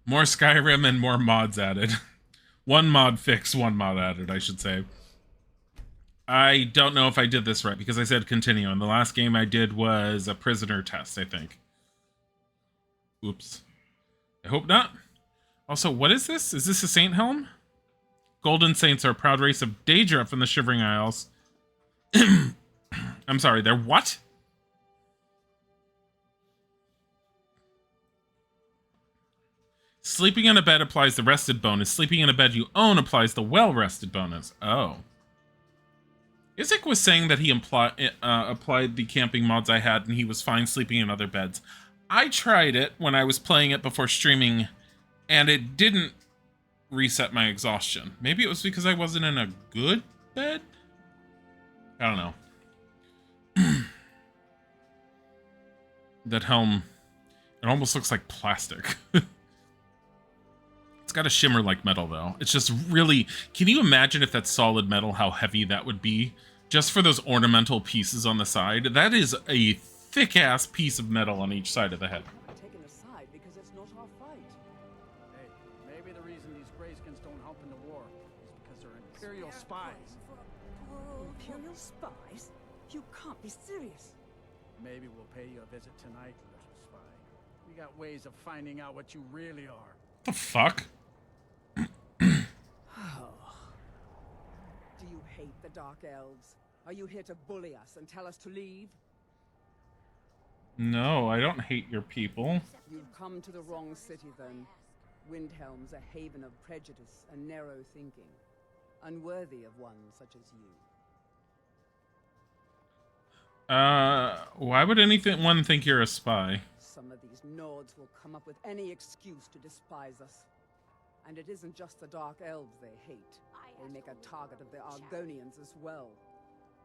More Skyrim and more mods added. One mod fixed, one mod added, I should say. I don't know if I did this right because I said continue. And the last game I did was a prisoner test, I think. Oops. I hope not. Also, what is this? Is this a Saint Helm? Golden Saints are a proud race of Daedra from the Shivering Isles. I'm sorry, they're what? Sleeping in a bed applies the rested bonus. Sleeping in a bed you own applies the well-rested bonus. Oh. Isaac was saying that he applied the camping mods I had and he was fine sleeping in other beds. I tried it when I was playing it before streaming and it didn't reset my exhaustion. Maybe it was because I wasn't in a good bed? I don't know. That helm, it almost looks like plastic. It's got a shimmer like metal though. It's just really, can you imagine if that's solid metal, how heavy that would be? Just for those ornamental pieces on the side. That is a thick ass piece of metal on each side of the head. Taken aside because it's not our fight. Hey, maybe the reason these Greyskins don't help in the war is because they're Imperial spies. Imperial spies? You can't be serious. Maybe we'll pay you a visit tonight, little spy. We got ways of finding out what you really are. The fuck? Do you hate the Dark Elves? Are you here to bully us and tell us to leave? No, I don't hate your people. You've come to the wrong city then. Windhelm's a haven of prejudice and narrow thinking, unworthy of one such as you. Why would anyone think you're a spy? Some of these Nords will come up with any excuse to despise us. And it isn't just the Dark Elves they hate. They make a target of the Argonians as well.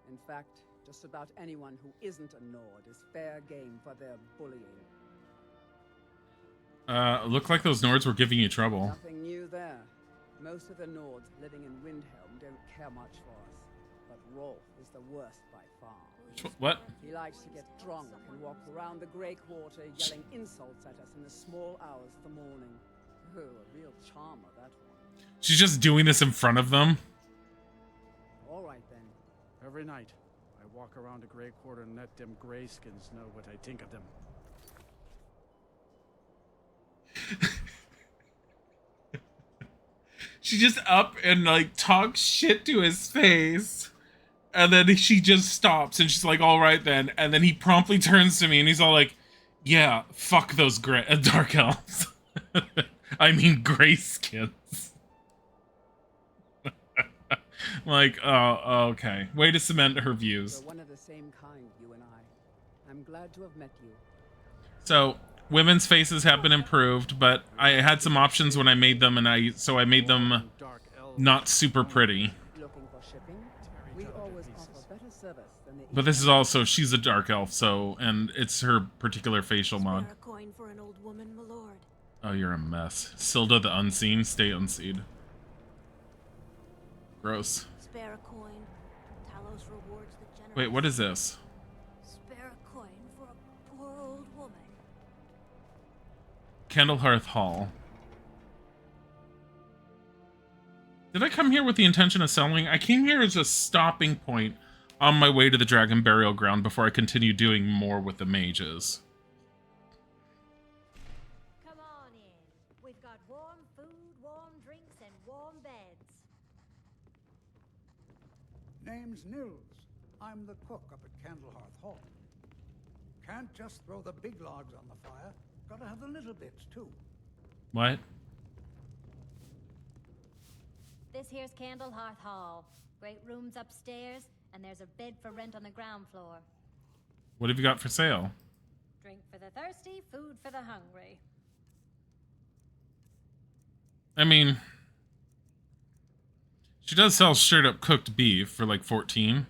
In fact, just about anyone who isn't a Nord is fair game for their bullying. Looked like those Nords were giving you trouble. Nothing new there. Most of the Nords living in Windhelm don't care much for us. But Rolf is the worst by far. What? He likes to get drunk and walk around the Grey Quarter yelling insults at us in the small hours of the morning. Oh, a real charmer, that one. She's just doing this in front of them? All right, then. Every night, I walk around the Grey Quarter and let them Greyskins know what I think of them. She just up and, like, talks shit to his face. And then she just stops and she's like, all right then. And then he promptly turns to me and he's all like, yeah, fuck those dark elves. I mean, grayskins. Like, oh, okay. Way to cement her views. We're one of the same kind, you and I. I'm glad to have met you. So, women's faces have been improved, but I had some options when I made them, and I made them not super pretty. Looking for shipping? We always offer better service than the But this is also, she's a dark elf, so, and it's her particular facial mod. Spare a coin for an old woman, my lord. Oh, you're a mess. Silda the Unseen, stay unseen. Gross. Spare a coin. Talos rewards the generous. Wait, what is this? Spare a coin for a poor old woman. Candlehearth Hall. Did I come here with the intention of selling? I came here as a stopping point on my way to the Dragon Burial Ground before I continue doing more with the mages. Come on in. We've got warm food, warm drinks, and warm beds. Name's Nils. I'm the cook up at Candlehearth Hall. Can't just throw the big logs on the fire. Gotta have the little bits, too. What? This here's Candlehearth Hall. Great rooms upstairs, and there's a bed for rent on the ground floor. What have you got for sale? Drink for the thirsty, food for the hungry. I mean, she does sell straight up cooked beef for like 14.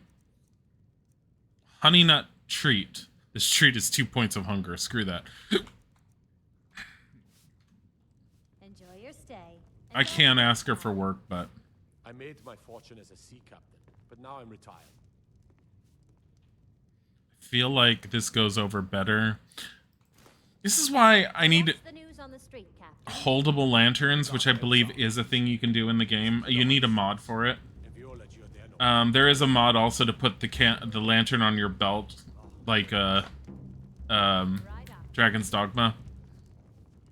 Honey nut treat. This treat is 2 points of hunger. Screw that. Enjoy your stay. I can't ask her for work, but I made my fortune as a sea captain, but now I'm retired. I feel like this goes over better. This is why I need... What's the news on the street, Captain? holdable lanterns, which I believe is a thing you can do in the game. You need a mod for it. There is a mod also to put the lantern on your belt, like Dragon's Dogma.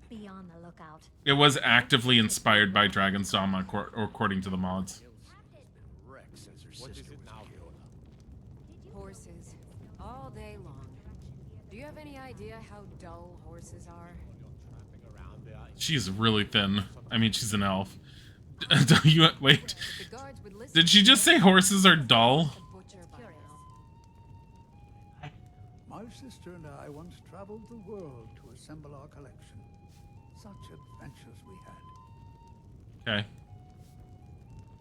Be on the lookout. It was actively inspired by Dragon's Dogma, according to the mods. What is it now, Viola? Horses. All day long. Do you have any idea how dull horses are? She's really thin. I mean, she's an elf. Wait. The guards would listen Did she just say horses are dull? to butcher by now. My sister and I once traveled the world to assemble our collection. Such adventures we had. Okay.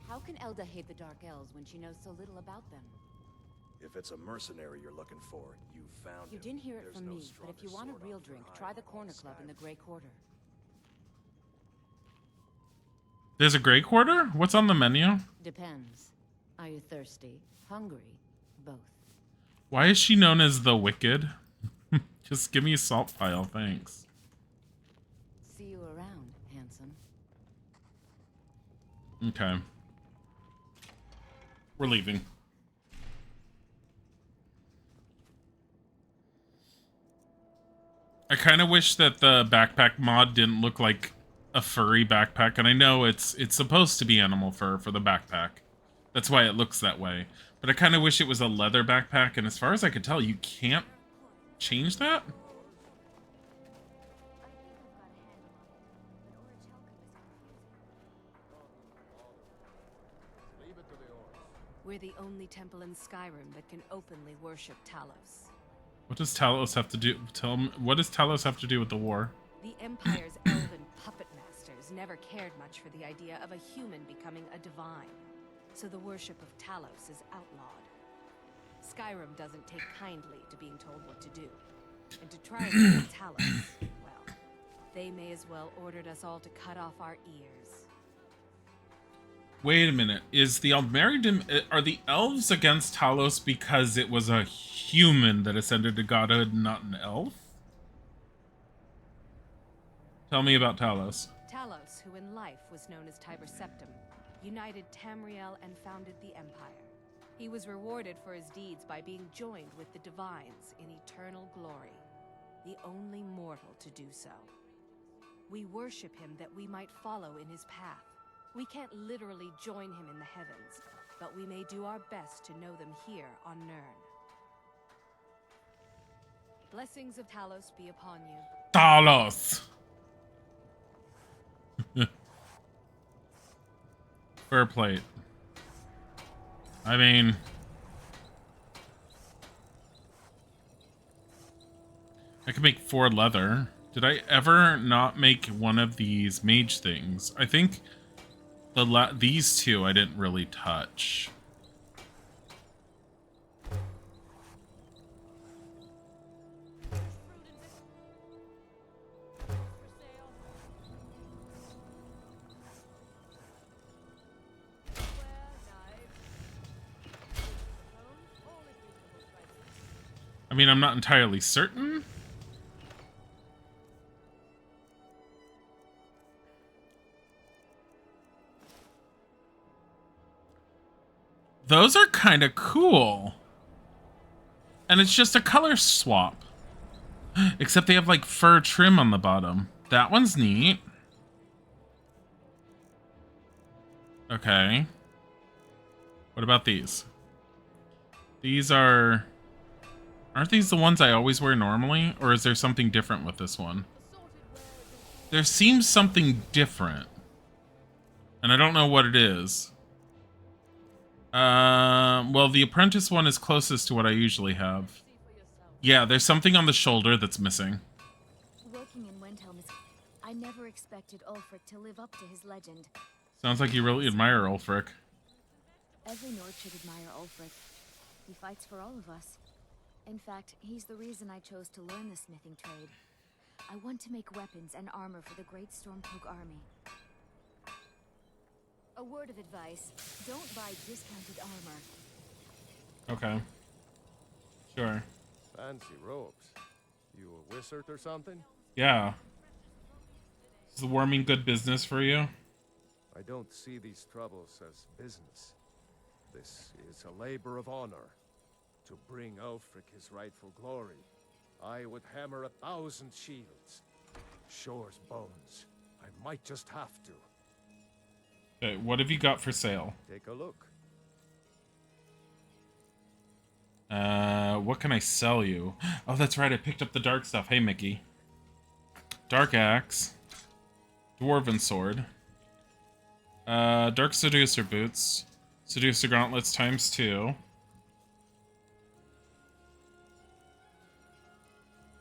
How can Elda hate the Dark Elves when she knows so little about them? If it's a mercenary you're looking for, you found You him. didn't hear it There's from no me, but if you stronger want a sword real off drink, your try hide the than Corner all Club in the Skyrim. Grey Quarter. There's a Grey Quarter? What's on the menu? Depends. Are you thirsty? Hungry? Both. Why is she known as the Wicked? Just give me a salt pile, thanks. See you around, handsome. Okay. We're leaving. I kind of wish that the backpack mod didn't look like a furry backpack, and I know it's supposed to be animal fur for the backpack. That's why it looks that way. But I kind of wish it was a leather backpack, and as far as I could tell, you can't change that? We're the only temple in Skyrim that can openly worship Talos. What does Talos have to do? Tell me, what does Talos have to do with the war? The Empire's elven puppet masters never cared much for the idea of a human becoming a divine, so the worship of Talos is outlawed. Skyrim doesn't take kindly to being told what to do, and to try and kill Talos, well, they may as well ordered us all to cut off our ears. Wait a minute. Is the Aldmeri... Are the elves against Talos because it was a human that ascended to godhood, not an elf? Tell me about Talos. Talos, who in life was known as Tiber Septim, united Tamriel and founded the Empire. He was rewarded for his deeds by being joined with the Divines in eternal glory, the only mortal to do so. We worship him that we might follow in his path. We can't literally join him in the heavens, but we may do our best to know them here on Nirn. Blessings of Talos be upon you. Talos! Fur plate. I mean... I could make 4 leather. Did I ever not make one of these mage things? I think... these two I didn't really touch. I mean, I'm not entirely certain. Those are kind of cool. And it's just a color swap. Except they have like fur trim on the bottom. That one's neat. Okay. What about these? These are... Aren't these the ones I always wear normally? Or is there something different with this one? There seems something different. And I don't know what it is. Well, the apprentice one is closest to what I usually have. Yeah, there's something on the shoulder that's missing. Working in Windhelm is... I never expected Ulfric to live up to his legend. Sounds like you really admire Ulfric. Every Nord should admire Ulfric. He fights for all of us. In fact, he's the reason I chose to learn the smithing trade. I want to make weapons and armor for the Great Stormcloak army. A word of advice, don't buy discounted armor. Okay. Sure. Fancy robes. You a wizard or something? Yeah. Is the warming good business for you? I don't see these troubles as business. This is a labor of honor. To bring Ulfric his rightful glory, I would hammer 1,000 shields. Shore's bones. I might just have to. Okay, what have you got for sale? Take a look. What can I sell you? Oh, that's right, I picked up the dark stuff. Hey, Mickey. Dark axe. Dwarven sword. Dark seducer boots. Seducer gauntlets ×2.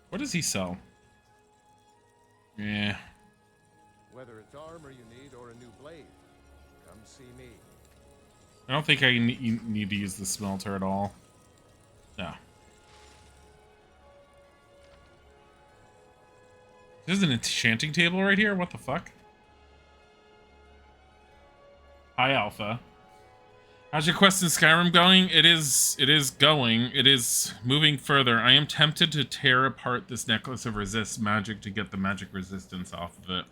What does he sell? Yeah. Whether it's armor you need or a new blade, come see me. I don't think I need to use the smelter at all. No. There's an enchanting table right here? What the fuck? Hi, Alpha. How's your quest in Skyrim going? It is going. It is moving further. I am tempted to tear apart this necklace of resist magic to get the magic resistance off of it.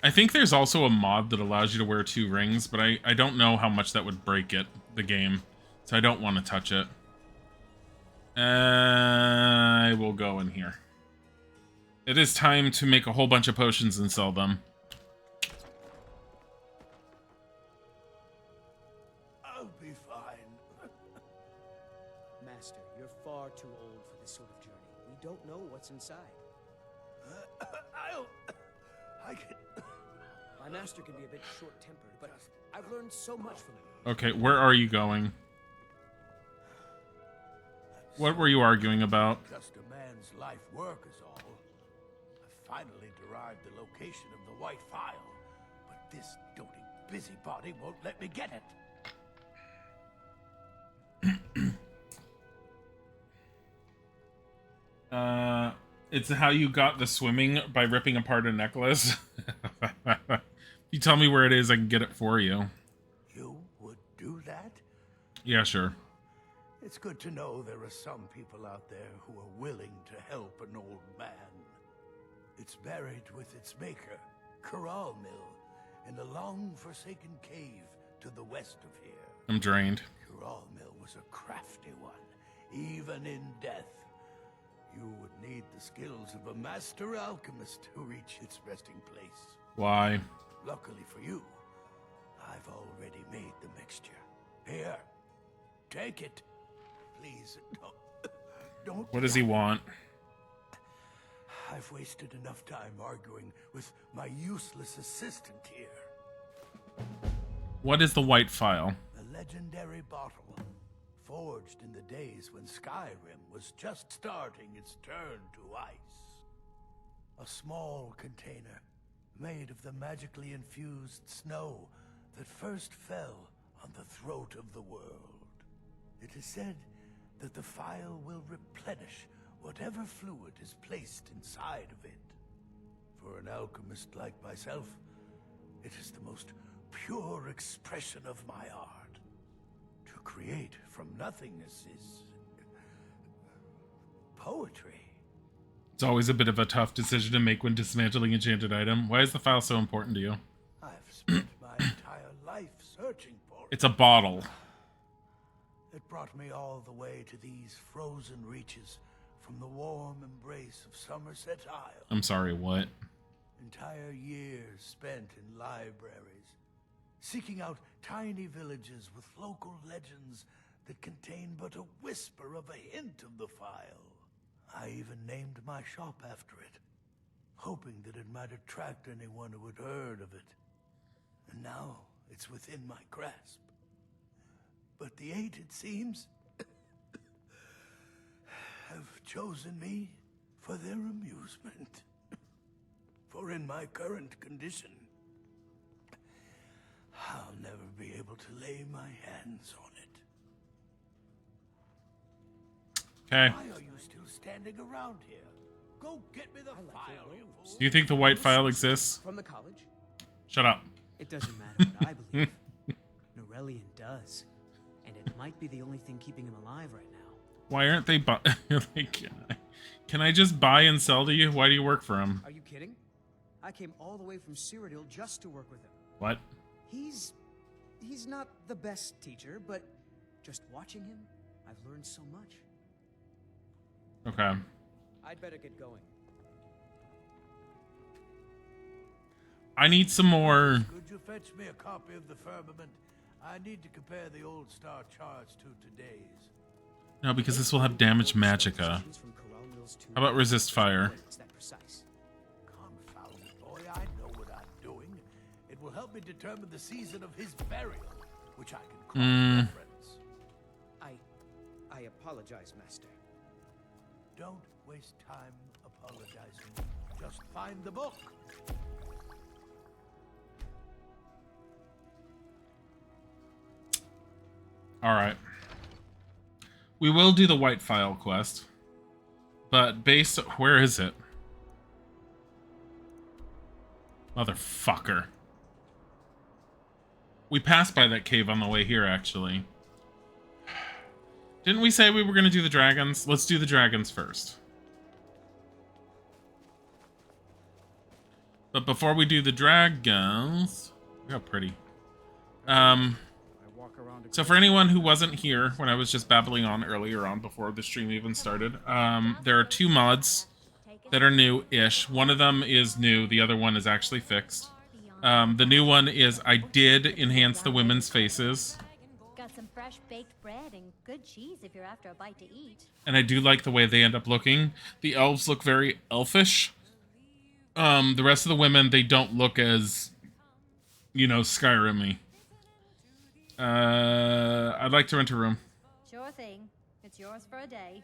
I think there's also a mod that allows you to wear 2 rings, but I don't know how much that would break the game. So I don't want to touch it. I will go in here. It is time to make a whole bunch of potions and sell them. I'll be fine. Master, you're far too old for this sort of journey. We don't know what's inside. I can... My master can be a bit short-tempered, but I've learned so much from him. Okay, where are you going? What were you arguing about? Just a man's life work is all. I finally derived the location of the white file, but this doting busybody won't let me get it. It's how you got the swimming by ripping apart a necklace. You tell me where it is, I can get it for you. You would do that? Yeah, sure. It's good to know there are some people out there who are willing to help an old man. It's buried with its maker, Corral Mill, in a long-forsaken cave to the west of here. I'm drained. Corral Mill was a crafty one, even in death. You would need the skills of a master alchemist to reach its resting place. Why? Luckily for you, I've already made the mixture. Here, take it. Please, don't. What does he want? I've wasted enough time arguing with my useless assistant here. What is the white file? A legendary bottle, forged in the days when Skyrim was just starting its turn to ice. A small container, made of the magically infused snow that first fell on the throat of the world. It is said that the file will replenish whatever fluid is placed inside of it. For an alchemist like myself, it is the most pure expression of my art. To create from nothingness is poetry. It's always a bit of a tough decision to make when dismantling enchanted item. Why is the file so important to you? I've spent my entire life searching for it. It's a bottle. It brought me all the way to these frozen reaches from the warm embrace of Somerset Isle. I'm sorry, what? Entire years spent in libraries, seeking out tiny villages with local legends that contain but a whisper of a hint of the file. I even named my shop after it, hoping that it might attract anyone who had heard of it. And now it's within my grasp. But the eight, it seems, have chosen me for their amusement. For in my current condition, I'll never be able to lay my hands on it. Okay. Why are you still standing around here? Go get me the file, you fool. Do you think the white file exists? From the college? Shut up. It doesn't matter what I believe. Aurelian does. And it might be the only thing keeping him alive right now. Why aren't they like, can I just buy and sell to you? Why do you work for him? Are you kidding? I came all the way from Cyrodiil just to work with him. What? He's not the best teacher, but just watching him, I've learned so much. Okay. I'd better get going. I need some more. Could you fetch me a copy of the firmament? I need to compare the old star charts to today's. No, because this will have damage magicka. How about resist fire? Confound it, boy, I know what I'm doing. It will help me determine the season of his burial, which I can call reference. I apologize, Master. Don't waste time apologizing. Just find the book. Alright. We will do the white file quest. But where is it? Motherfucker. We passed by that cave on the way here, actually. Didn't we say we were going to do the dragons? Let's do the dragons first. But before we do the dragons... Look how pretty. So for anyone who wasn't here when I was just babbling on earlier on before the stream even started, there are 2 mods that are new-ish. One of them is new, the other one is actually fixed. The new one is I did enhance the women's faces. Got some fresh baked bread and good cheese if you're after a bite to eat. And I do like the way they end up looking. The elves look very elfish. The rest of the women, they don't look as, you know, Skyrim-y. I'd like to rent a room. Sure thing. It's yours for a day.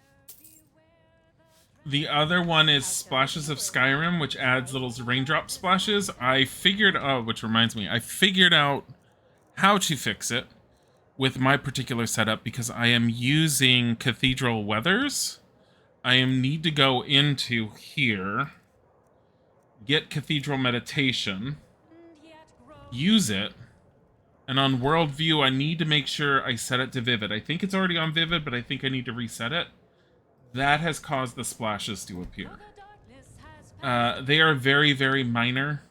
The other one is Splashes of Skyrim, which adds little raindrop splashes. Which reminds me, I figured out how to fix it with my particular setup because I am using Cathedral weathers. I need to go into here, get Cathedral meditation, use it, and on world view, I need to make sure I set it to vivid. I think it's already on vivid, but I think I need to reset it. That has caused the splashes to appear. They are very, very minor.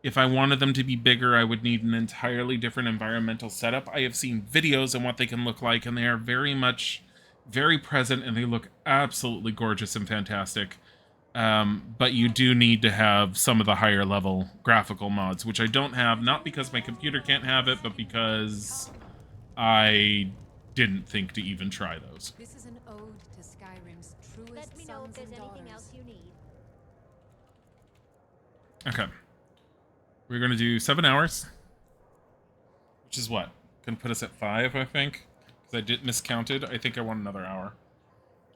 If I wanted them to be bigger, I would need an entirely different environmental setup. I have seen videos on what they can look like, and they are very much, very present, and they look absolutely gorgeous and fantastic. But you do need to have some of the higher level graphical mods, which I don't have, not because my computer can't have it, but because I didn't think to even try those. This is an ode to Skyrim's truest Let me know if sons there's and anything daughters. else you need. Okay. We're going to do 7 hours. Which is what? Going to put us at 5, I think. Because I did miscounted. I think I want another hour.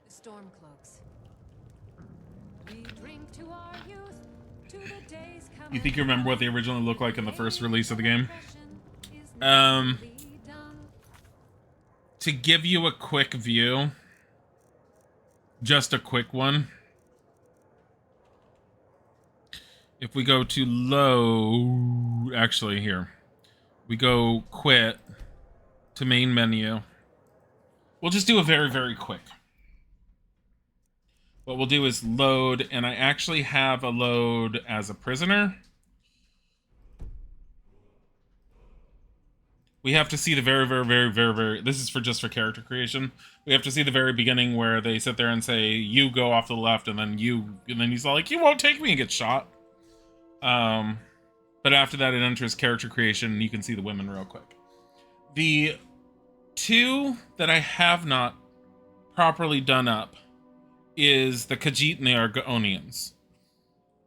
Stormcloaks. We drink to our youth, to the days You think you remember what they originally looked like in the first release of the game? To give you a quick view, just a quick one. If we go to low, actually here, we go quit to main menu. We'll just do a very, very quick. What we'll do is load, and I actually have a load as a prisoner. We have to see the very, this is just for character creation. We have to see the very beginning where they sit there and say, you go off to the left, and then he's all like, you won't take me, and gets shot. But after that, it enters character creation, and you can see the women real quick. The 2 that I have not properly done up is the Khajiit and the Argonians.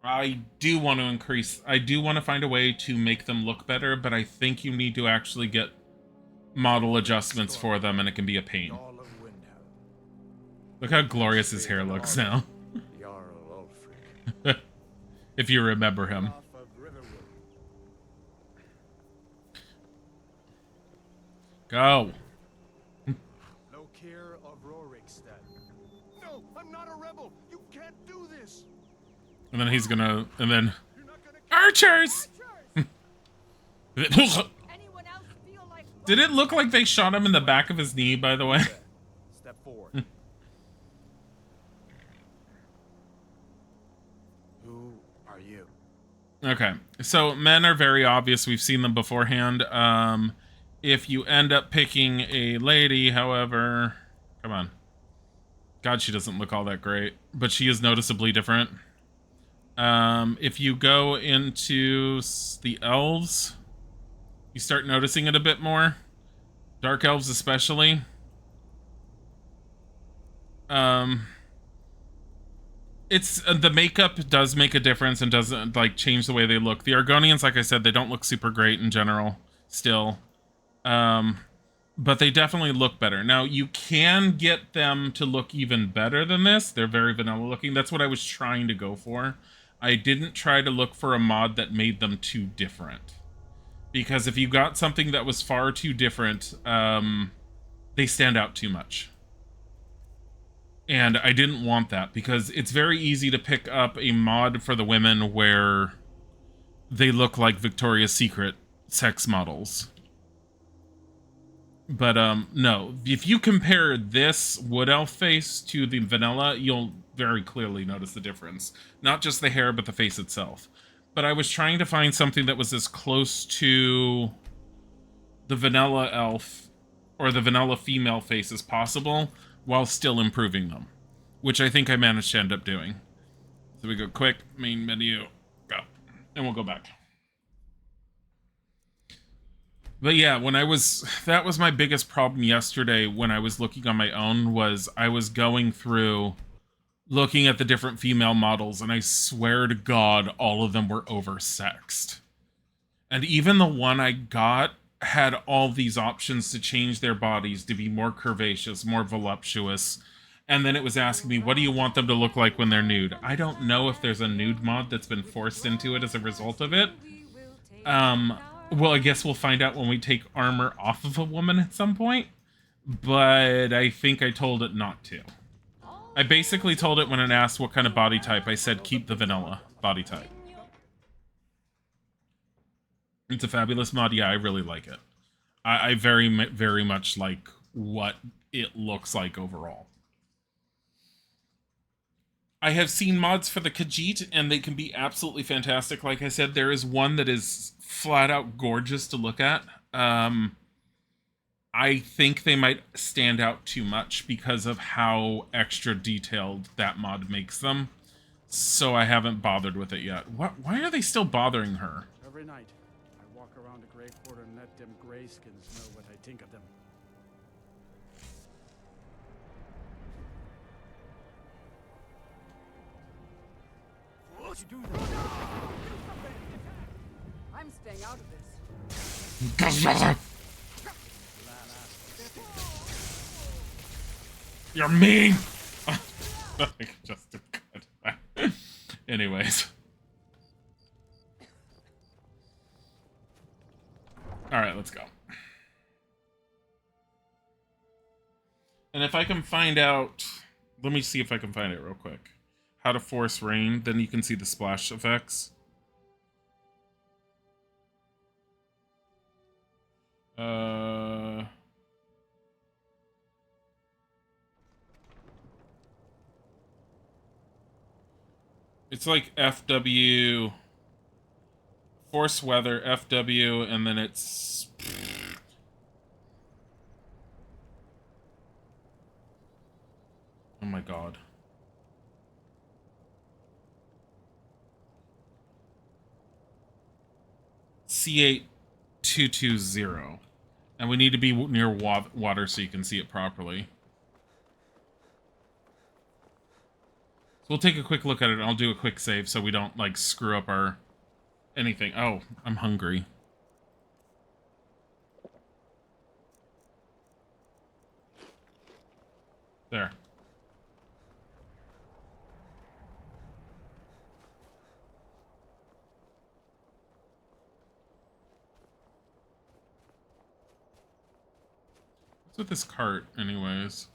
I do want to find a way to make them look better, but I think you need to actually get model adjustments for them, and it can be a pain. Look how glorious his hair looks now. If you remember him. Go. No care of Rorikstead. No, I'm not a rebel. You can't do this. And then he's gonna, and then archers. Anyone else feel like Did it look like they shot him in the back of his knee, by the way? Step forward. Who are you? Okay, so men are very obvious. We've seen them beforehand. If you end up picking a lady, however... Come on. God, she doesn't look all that great, but she is noticeably different. If you go into the elves, you start noticing it a bit more. Dark elves especially. It's the makeup does make a difference and doesn't like change the way they look. The Argonians, like I said, they don't look super great in general still. But they definitely look better. Now, you can get them to look even better than this. They're very vanilla looking. That's what I was trying to go for. I didn't try to look for a mod that made them too different. Because if you got something that was far too different, they stand out too much. And I didn't want that, because it's very easy to pick up a mod for the women where they look like Victoria's Secret sex models. But, no. If you compare this Wood Elf face to the vanilla, you'll very clearly notice the difference. Not just the hair, but the face itself. But I was trying to find something that was as close to the vanilla elf, or the vanilla female face as possible, while still improving them. Which I think I managed to end up doing. So we go quick, main menu, go. And we'll go back. But yeah, that was my biggest problem yesterday when I was looking on my own, was I was going through looking at the different female models, and I swear to God, all of them were oversexed. And even the one I got had all these options to change their bodies to be more curvaceous, more voluptuous. And then it was asking me, what do you want them to look like when they're nude? I don't know if there's a nude mod that's been forced into it as a result of it. Well, I guess we'll find out when we take armor off of a woman at some point. But I think I told it not to. I basically told it when it asked what kind of body type, I said keep the vanilla body type. It's a fabulous mod. Yeah, I really like it. I very, very much like what it looks like overall. I have seen mods for the Khajiit, and they can be absolutely fantastic. Like I said, there is one that is flat out gorgeous to look at. I think they might stand out too much because of how extra detailed that mod makes them. So I haven't bothered with it yet. Why are they still bothering her? Every night, I walk around the Grey Quarter and let them grayskins know what I think of them. What you do there? I'm staying out of this. You're mean! Just a cut. Anyways. Alright, let's go. And if I can find out... Let me see if I can find it real quick. How to force rain, then you can see the splash effects. It's like FW, force weather, FW, and then it's... Oh my God. C8220. And we need to be near water so you can see it properly. So we'll take a quick look at it, and I'll do a quick save so we don't, like, screw up our anything. Oh, I'm hungry. There. What's with this cart, anyways?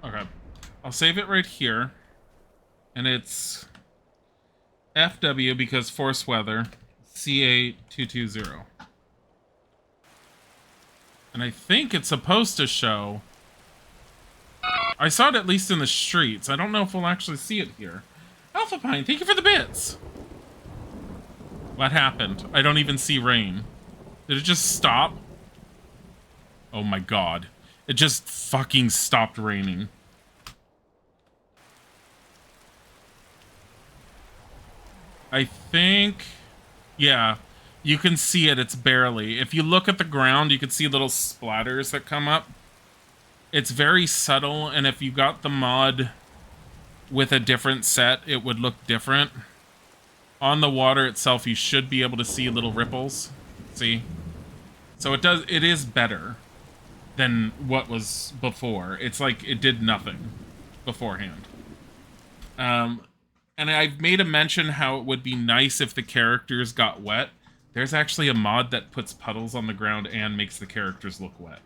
Okay. I'll save it right here. And it's FW because force weather. CA220. And I think it's supposed to show... I saw it at least in the streets. I don't know if we'll actually see it here. Alpha Pine, thank you for the bits! What happened? I don't even see rain. Did it just stop? Oh my god. It just fucking stopped raining. I think... Yeah, you can see it. It's barely. If you look at the ground, you can see little splatters that come up. It's very subtle, and if you got the mod with a different set, it would look different. On the water itself, you should be able to see little ripples. See? So it is better than what was before. It's like it did nothing beforehand. And I've made a mention how it would be nice if the characters got wet. There's actually a mod that puts puddles on the ground and makes the characters look wet,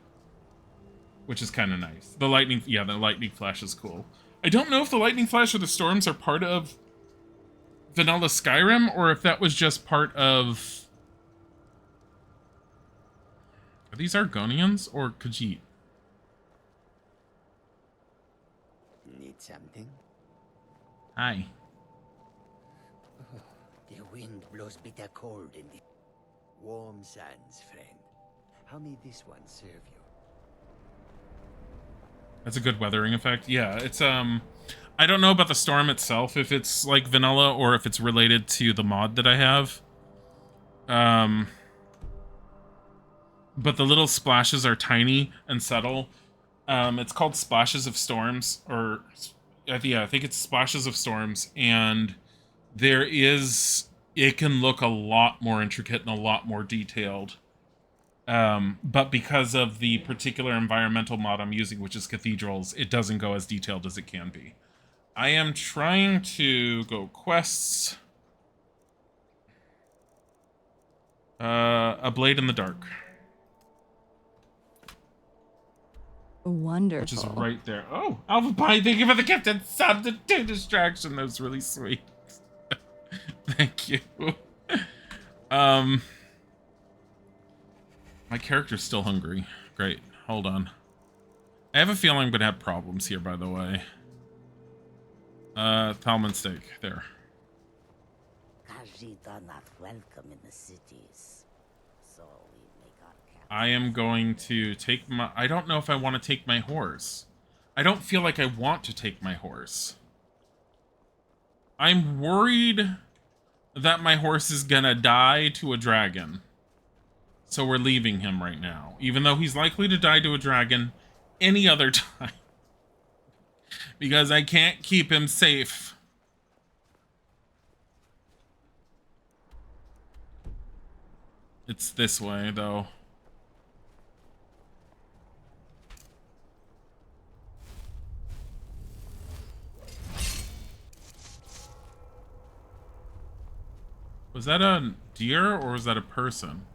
which is kind of nice. The lightning flash is cool. I don't know if the lightning flash or the storms are part of vanilla Skyrim, or if that was just part of... Are these Argonians or Khajiit? Need something? Hi. Oh, the wind blows bitter cold in the warm sands, friend. How may this one serve you? That's a good weathering effect. Yeah, it's I don't know about the storm itself, if it's like vanilla or if it's related to the mod that I have. But the little splashes are tiny and subtle. It's called Splashes of Storms, or yeah, I think it's Splashes of Storms, and it can look a lot more intricate and a lot more detailed. But because of the particular environmental mod I'm using, which is Cathedrals, it doesn't go as detailed as it can be. I am trying to go quests. A Blade in the Dark. Wonderful. Which is right there. Oh, Alpha Pie, thank you for the gift and sub to distraction. That was really sweet. Thank you. My character's still hungry. Great. Hold on. I have a feeling I'm gonna have problems here, by the way. Talman steak. There. Khajiit are not welcome in the cities, so we make our camp. I am going to take my... I don't know if I want to take my horse. I don't feel like I want to take my horse. I'm worried that my horse is gonna die to a dragon. So we're leaving him right now. Even though he's likely to die to a dragon any other time. Because I can't keep him safe. It's this way, though. Was that a deer or was that a person?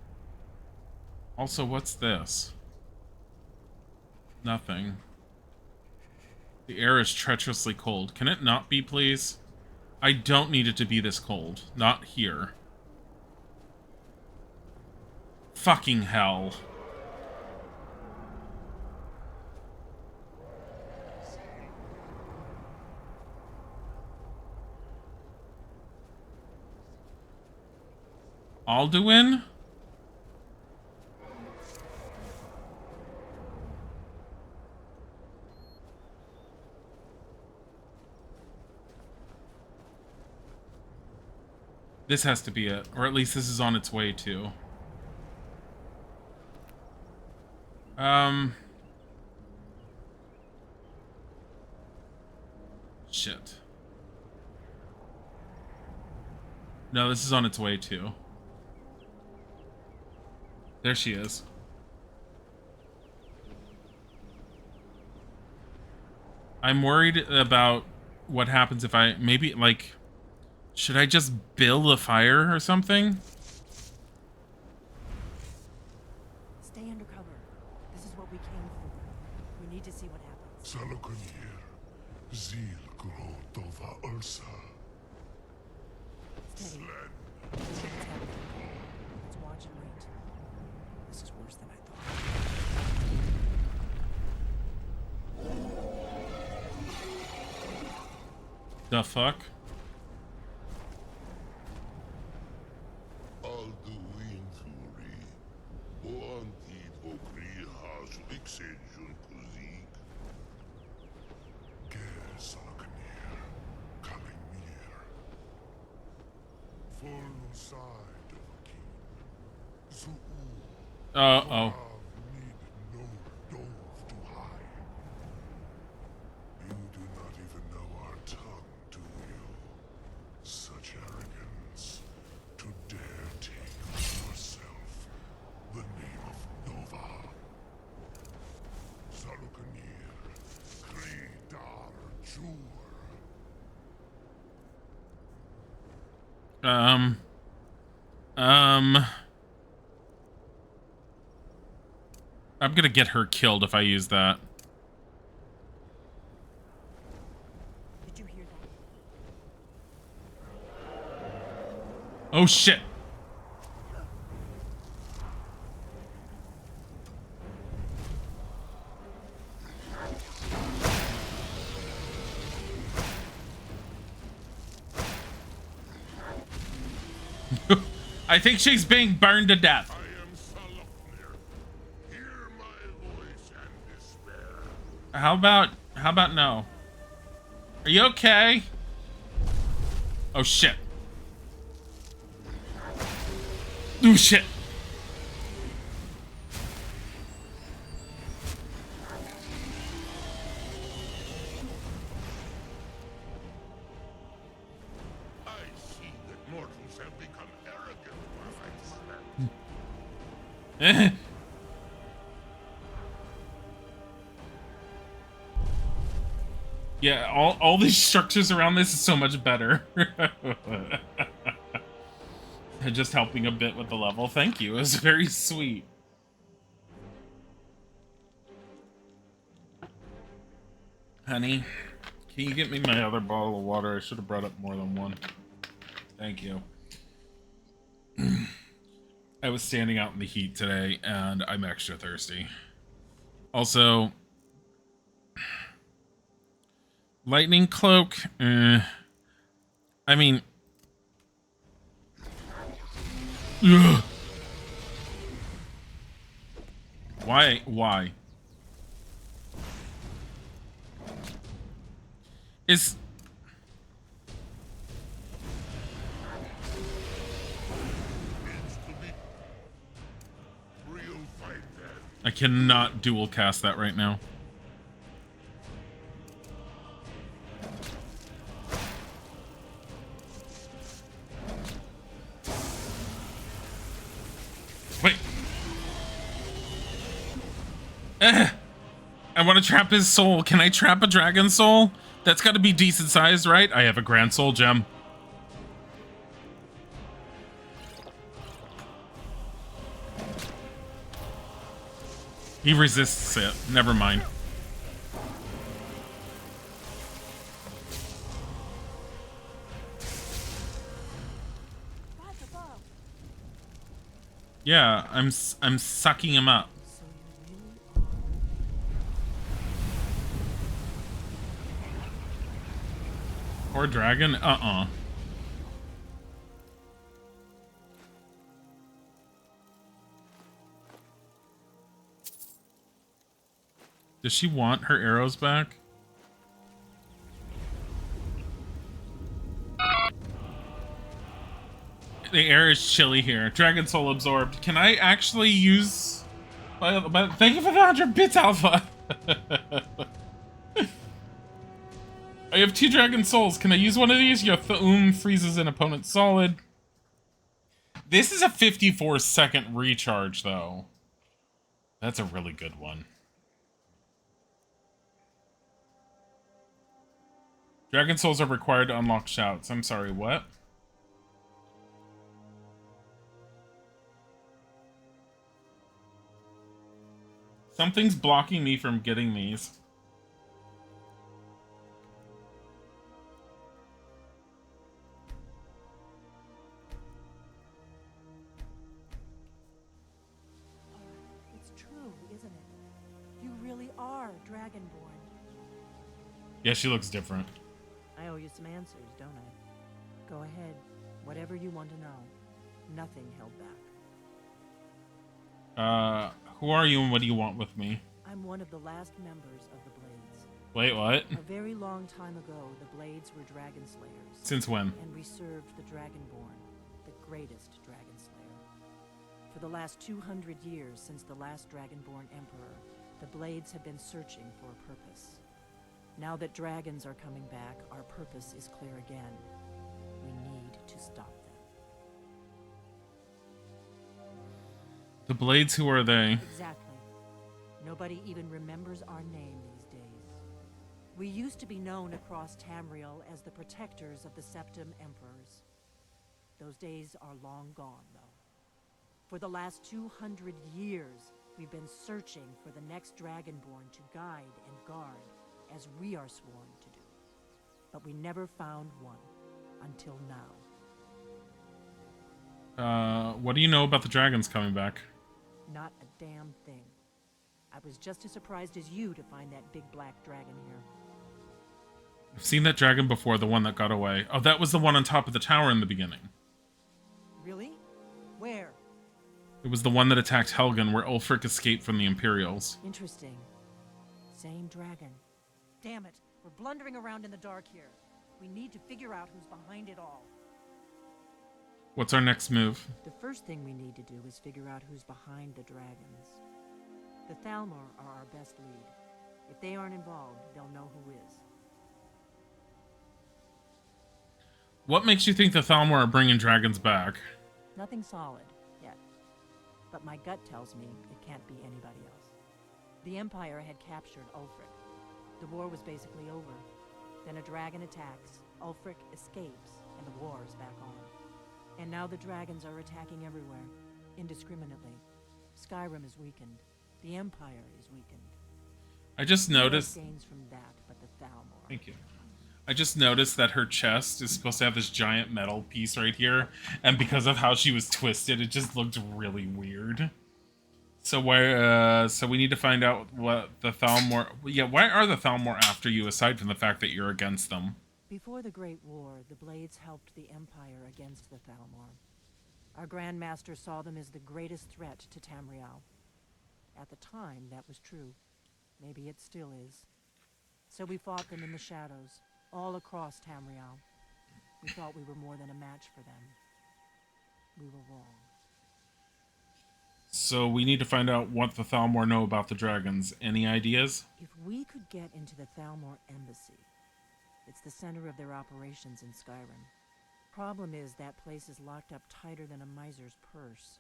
Also, what's this? Nothing. The air is treacherously cold. Can it not be, please? I don't need it to be this cold. Not here. Fucking hell. Alduin? This has to be it, or at least this is on its way to. Shit. No, this is on its way to. There she is. I'm worried about what happens if I maybe like... Should I just build a fire or something? Stay undercover. This is what we came for. We need to see what happens. Steady. The fuck? Uh-oh. Such arrogance to dare take on yourself the name of Nova. Salukanir, Kridar Jur. I'm gonna get her killed if I use that. Did you hear that? Oh shit. I think she's being burned to death. How about no? Are you okay? Oh shit. Oh shit. I see that mortals have become arrogant once I slept. Yeah, all these structures around this is so much better. Just helping a bit with the level. Thank you. It was very sweet. Honey, can you get me my other bottle of water? I should have brought up more than one. Thank you. I was standing out in the heat today, and I'm extra thirsty. Also, lightning cloak. I mean, ugh. Why? Is I cannot dual cast that right now. Wait. I want to trap his soul. Can I trap a dragon soul? That's got to be decent sized, right? I have a grand soul gem. He resists it. Never mind. Yeah, I'm sucking him up. Poor dragon? Does she want her arrows back? The air is chilly here. Dragon soul absorbed. Can I actually use... But thank you for the 100 bits, Alpha. I have 2 dragon souls. Can I use one of these? Your Thum freezes an opponent solid. This is a 54-second recharge, though. That's a really good one. Dragon souls are required to unlock shouts. I'm sorry, what? Something's blocking me from getting these. It's true, isn't it? You really are Dragonborn. Yeah, she looks different. I I owe you some answers, don't I? Go ahead. Whatever you want to know. Nothing held back. Who are you and what do you want with me? I'm one of the last members of the Blades. Wait, what? A very long time ago, the Blades were Dragon Slayers. Since when? And we served the Dragonborn, the greatest Dragon Slayer. For the last 200 years since the last Dragonborn Emperor, the Blades have been searching for a purpose. Now that dragons are coming back, our purpose is clear again. We need to stop them. The Blades, who are they? Exactly. Nobody even remembers our name these days. We used to be known across Tamriel as the protectors of the Septim Emperors. Those days are long gone, though. For the last 200 years, we've been searching for the next Dragonborn to guide and guard, as we are sworn to do. But we never found one, until now. What do you know about the dragons coming back? Not a damn thing. I was just as surprised as you to find that big black dragon here. I've seen that dragon before, the one that got away. Oh, that was the one on top of the tower in the beginning. Really? Where? It was the one that attacked Helgen, where Ulfric escaped from the Imperials. Interesting. Same dragon. Damn it, we're blundering around in the dark here. We need to figure out who's behind it all. What's our next move? The first thing we need to do is figure out who's behind the dragons. The Thalmor are our best lead. If they aren't involved, they'll know who is. What makes you think the Thalmor are bringing dragons back? Nothing solid, yet. But my gut tells me it can't be anybody else. The Empire had captured Ulfric. The war was basically over. Then a dragon attacks, Ulfric escapes, and the war is back on. And now the dragons are attacking everywhere, indiscriminately. Skyrim is weakened. The Empire is weakened. I just noticed... Gains from that, but the Thalmor. Thank you. I just noticed that her chest is supposed to have this giant metal piece right here, and because of how she was twisted, it just looked really weird. So so we need to find out what the Thalmor... Yeah, why are the Thalmor after you, aside from the fact that you're against them? Before the Great War, the Blades helped the Empire against the Thalmor. Our Grand Master saw them as the greatest threat to Tamriel. At the time, that was true. Maybe it still is. So we fought them in the shadows, all across Tamriel. We thought we were more than a match for them. We were wrong. So we need to find out what the Thalmor know about the dragons. Any ideas? If we could get into the Thalmor embassy, it's the center of their operations in Skyrim. Problem is, that place is locked up tighter than a miser's purse.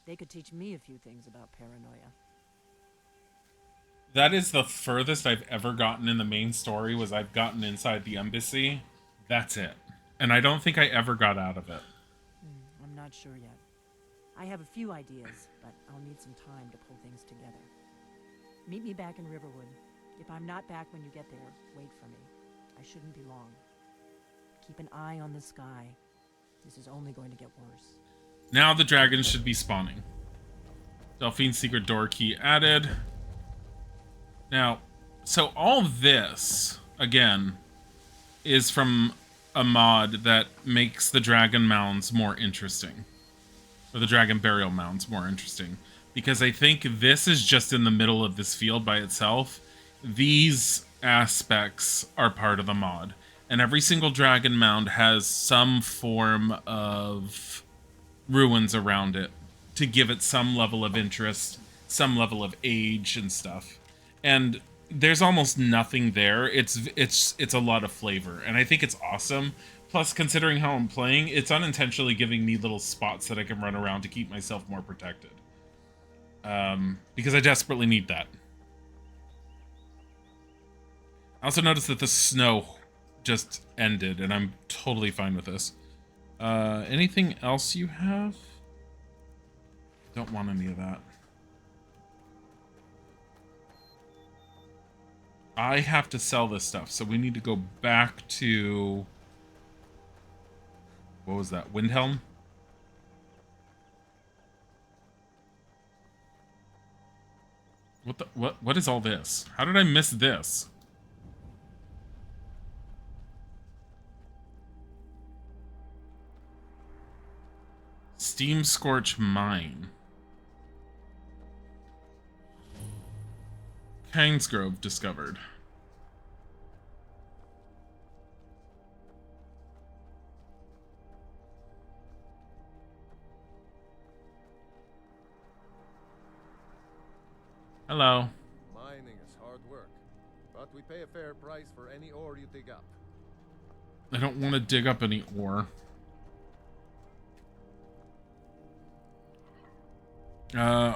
They could teach me a few things about paranoia. That is the furthest I've ever gotten in the main story, was I've gotten inside the embassy. That's it. And I don't think I ever got out of it. I'm not sure yet. I have a few ideas, but I'll need some time to pull things together. Meet me back in Riverwood. If I'm not back when you get there, wait for me. I shouldn't be long. Keep an eye on the sky. This is only going to get worse. Now the dragons should be spawning. Delphine's secret door key added. Now, so all this, again, is from a mod that makes the dragon mounds more interesting. Or the dragon burial mounds more interesting. Because I think this is just in the middle of this field by itself. These aspects are part of the mod. And every single dragon mound has some form of ruins around it to give it some level of interest, some level of age and stuff. And there's almost nothing there. It's a lot of flavor, and I think it's awesome. Plus, considering how I'm playing, it's unintentionally giving me little spots that I can run around to keep myself more protected. Because I desperately need that. I also noticed that the snow just ended, and I'm totally fine with this. Anything else you have? Don't want any of that. I have to sell this stuff, so we need to go back to... What was that? Windhelm? What is all this? How did I miss this? Steam Scorch Mine. Kingsgrove discovered. Hello. Mining is hard work, but we pay a fair price for any ore you dig up. I don't want to dig up any ore.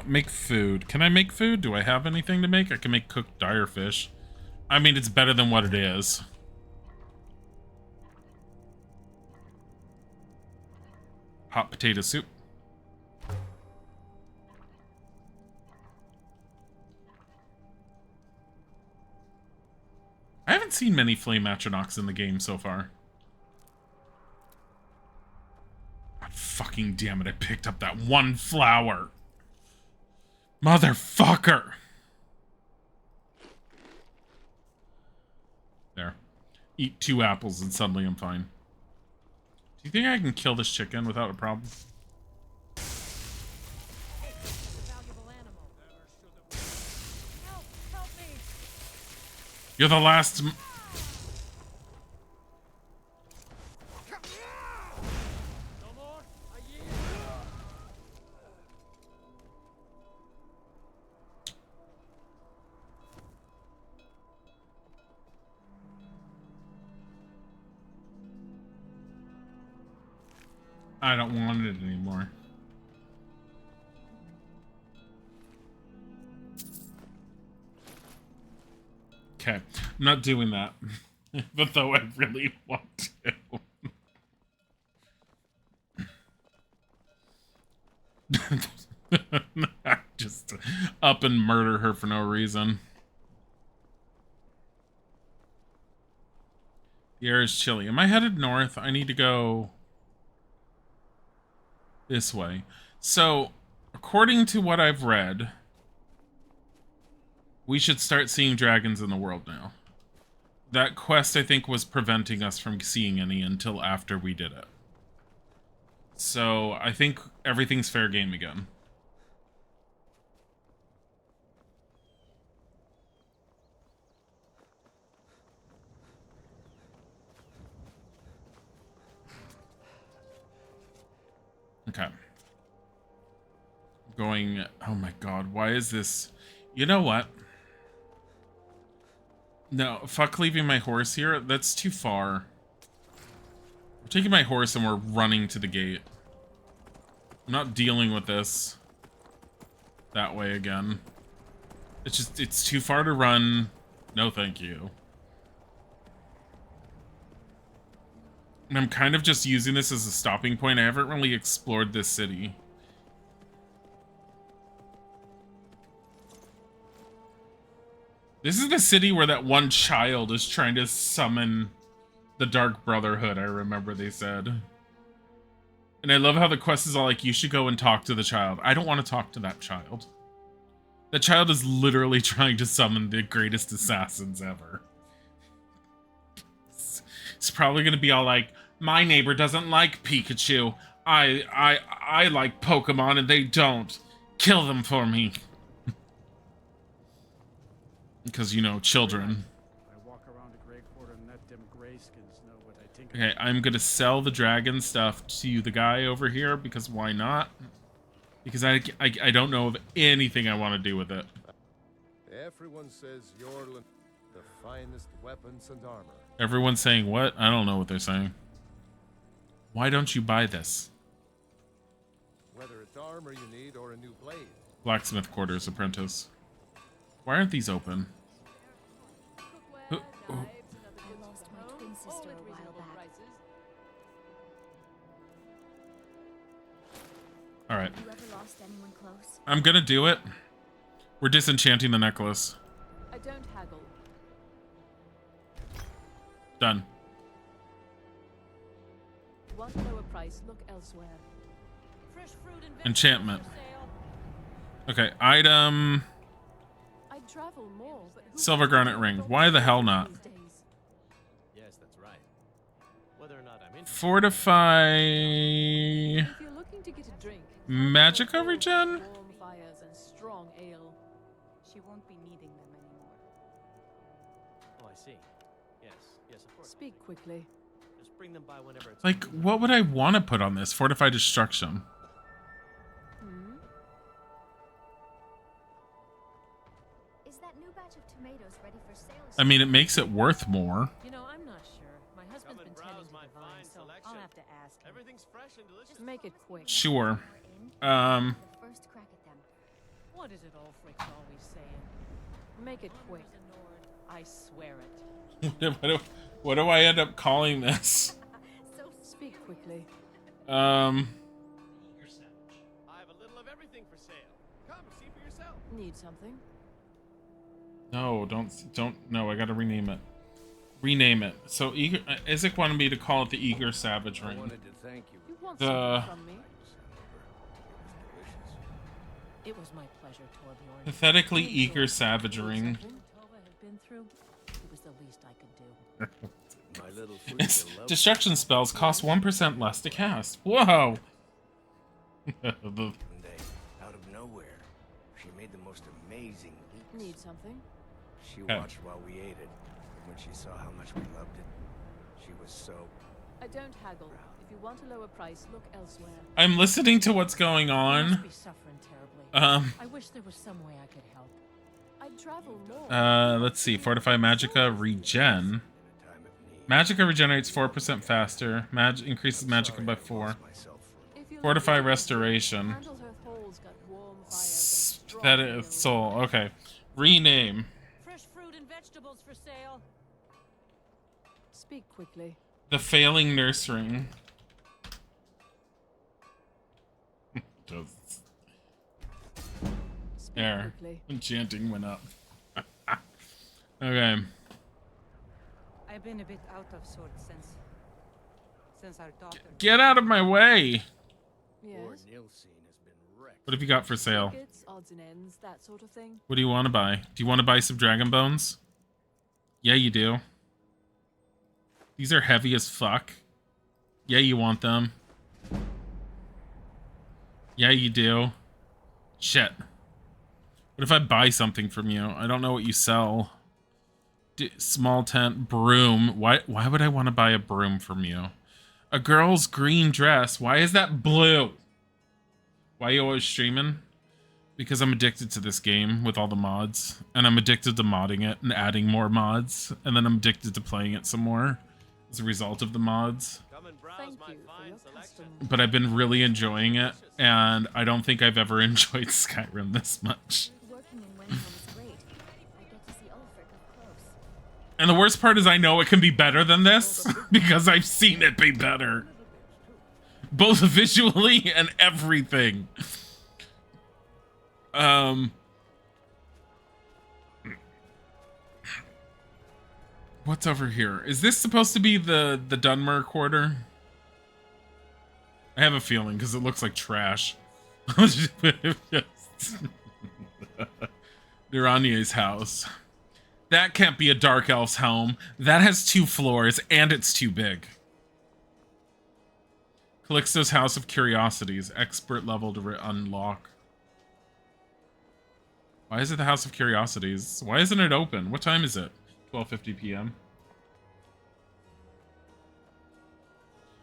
Make food. Can I make food? Do I have anything to make? I can make cooked dire fish. I mean, it's better than what it is. Hot potato soup. I haven't seen many flame atronachs in the game so far. God fucking damn it, I picked up that one flower. Motherfucker! There. Eat 2 apples and suddenly I'm fine. Do you think I can kill this chicken without a problem? You're the last... I don't want it anymore. Okay, I'm not doing that, even though I really want to. Just up and murder her for no reason. The air is chilly. Am I headed north? I need to go this way. So, according to what I've read, we should start seeing dragons in the world now. That quest, I think, was preventing us from seeing any until after we did it. So, I think everything's fair game again. Okay. Going... Oh my god, why is this... You know what? No, fuck leaving my horse here. That's too far. We're taking my horse and we're running to the gate. I'm not dealing with this that way again. It's just, it's too far to run. No, thank you. And I'm kind of just using this as a stopping point. I haven't really explored this city. This is the city where that one child is trying to summon the Dark Brotherhood, I remember they said. And I love how the quest is all like, you should go and talk to the child. I don't want to talk to that child. That child is literally trying to summon the greatest assassins ever. It's probably going to be all like, my neighbor doesn't like Pikachu. I like Pokemon and they don't. Kill them for me. Because, you know, children. I walk around a gray quarter and let them grayskins know what I think. Okay, I'm gonna sell the dragon stuff to the guy over here, because why not? Because I don't know of anything I want to do with it. Everyone says you're the finest weapons and armor. Everyone's saying what? I don't know what they're saying. Why don't you buy this? Whether it's armor you need or a new blade. Blacksmith quarters, apprentice. Why aren't these open? I lost my twin sister a while back. Alright. You ever lost anyone close? I'm gonna do it. We're disenchanting the necklace. I don't haggle. Done. Want lower price, look elsewhere. Fresh fruit and Enchantment. Okay, item... I travel more, but Silver garnet ring. Why the hell not? Yes, that's right. Whether or not I'm interested. Fortify... if you're looking to get a drink, Magica regen? Warm fires and strong ale. She won't be needing them anymore. Oh, I see. Yes, of course. Speak quickly. Just bring them by whenever it's Like, what would I want to put on this? Fortify destruction. Is that new batch of tomatoes ready for sale? I mean, it makes it worth more. You know, I'm not sure. My husband's been tending to the vine, so I'll have to ask him. Everything's fresh and delicious. Just make it quick. Sure. First crack at them. What is it Ulfric's always saying? Make it quick. I swear it. What do I end up calling this? Speak quickly. I have a little of everything for sale. Come, see for yourself. Need something? No, don't. No, I gotta rename it. Rename it. So, Isaac wanted me to call it the Eager Savage I Ring. wanted to thank you. You want The something from me? It was my pleasure, Torbjorn. pathetically eager Savage Ring. Tova had been through, it was the least I could do. My little Its freak will destruction spells cost 1% less to cast. Whoa! One day, out of nowhere, she made the most amazing leaps. Need something? She Okay. watched while we ate it, and when she saw how much we loved it, she was so... I don't haggle. If you want a lower price, look elsewhere. I'm listening to what's going You on. must be suffering terribly. I wish there was some way I could help. I'd travel more. Let's see. Fortify Magica Regen. Magica regenerates 4% faster. Increases Magica by 4. Fortify Restoration. Candlehearth Hall's got warm fires and That strong is soul. Okay. Rename. Fresh fruit and vegetables for sale. Speak quickly. The Failing Nurse Ring. There. Enchanting went up. Okay. I've been a bit out of sorts since our daughter. Get out of my way! Yes. What have you got for sale? Tickets, odds and ends, that sort of thing. What do you want to buy? Do you want to buy some Dragon Bones? Yeah, you do. These are heavy as fuck. Yeah, you want them. Yeah, you do. Shit. What if I buy something from you? I don't know what you sell. Small tent, broom. Why would I want to buy a broom from you? A girl's green dress. Why is that blue? Why are you always streaming? Because I'm addicted to this game with all the mods. And I'm addicted to modding it and adding more mods. And then I'm addicted to playing it some more as a result of the mods. Thank you for your custom. But I've been really enjoying it. And I don't think I've ever enjoyed Skyrim this much. Working in Windhelm is great. I get to see Ulfric up close. And the worst part is I know it can be better than this. Because I've seen it be better. Both visually and everything. What's over here? Is this supposed to be the Dunmer Quarter? I have a feeling because it looks like trash. Duranier's house. That can't be a Dark Elf's home. That has 2 floors and it's too big. Calixto's House of Curiosities. Expert level to unlock. Why is it the House of Curiosities? Why isn't it open? What time is it? 12:50 p.m.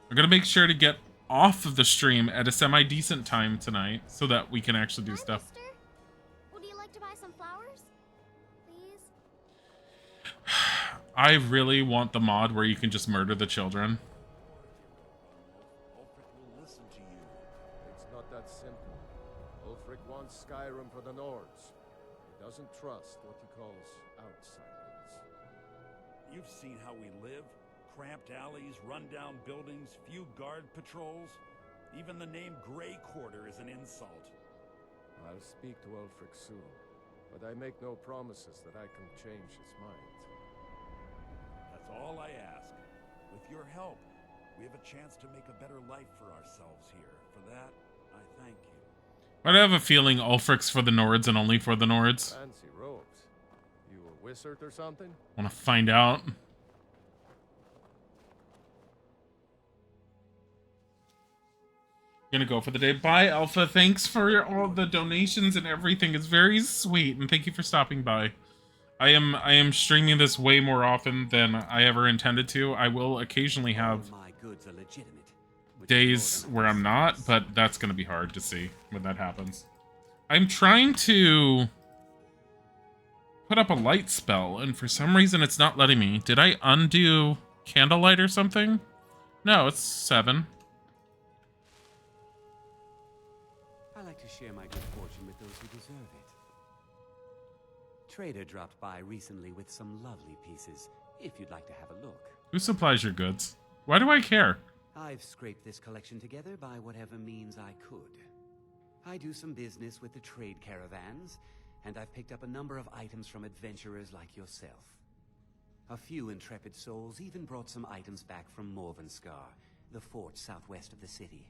We're gonna make sure to get off of the stream at a semi-decent time tonight so that we can actually do stuff. Mister? Would you like to buy some flowers? Please? I really want the mod where you can just murder the children. Listen to you. It's not that simple. Ulfric wants Skyrim for the Nords. He doesn't trust what he calls outsiders. You've seen how we live. Cramped alleys, run-down buildings, few guard patrols. Even the name Grey Quarter is an insult. I'll speak to Ulfric soon, but I make no promises that I can change his mind. That's all I ask. With your help, we have a chance to make a better life for ourselves here. For that, I thank you. Why do I have a feeling Ulfric's for the Nords and only for the Nords? Fancy robes. You a wizard or something? Want to find out? Gonna go for the day. Bye, Alpha. Thanks for all the donations and everything. It's very sweet, and thank you for stopping by. I am streaming this way more often than I ever intended to. I will occasionally have days where I'm not, but that's gonna be hard to see when that happens. I'm trying to put up a light spell, and for some reason it's not letting me. Did I undo candlelight or something? No, it's 7. I like to share my good fortune with those who deserve it. Trader dropped by recently with some lovely pieces, if you'd like to have a look. Who supplies your goods? Why do I care? I've scraped this collection together by whatever means I could. I do some business with the trade caravans, and I've picked up a number of items from adventurers like yourself. A few intrepid souls even brought some items back from Morvenskar, the fort southwest of the city.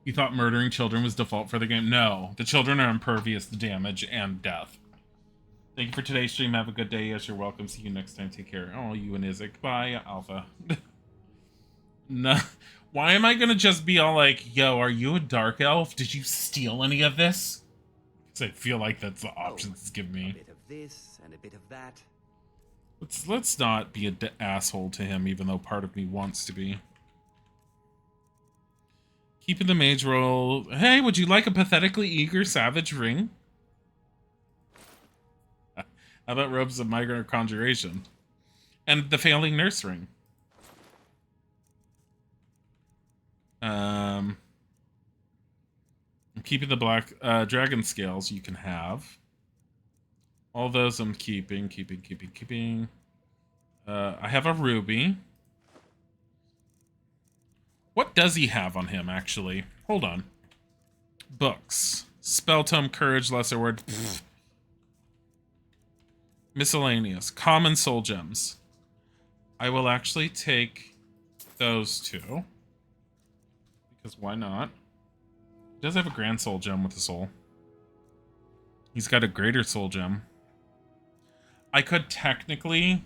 You thought murdering children was default for the game? No, the children are impervious to damage and death. Thank you for today's stream. Have a good day. Yes, you're welcome. See you next time. Take care. Oh, you and Isaac. Bye, Alpha. No. Why am I gonna just be all like, yo, are you a dark elf? Did you steal any of this? Because I feel like that's the options it's giving me. A bit of this and a bit of that. Let's not be an asshole to him, even though part of me wants to be. Keeping the mage roll. Hey, would you like a pathetically eager savage ring? How about robes of migrant or conjuration? And the failing nurse ring. I'm keeping the black dragon scales you can have. All those I'm keeping. I have a ruby. What does he have on him, actually? Hold on. Books. Spell tome, courage, lesser word. Pfft. Miscellaneous. Common soul gems. I will actually take those two. Because why not? He does have a grand soul gem with a soul. He's got a greater soul gem. I could technically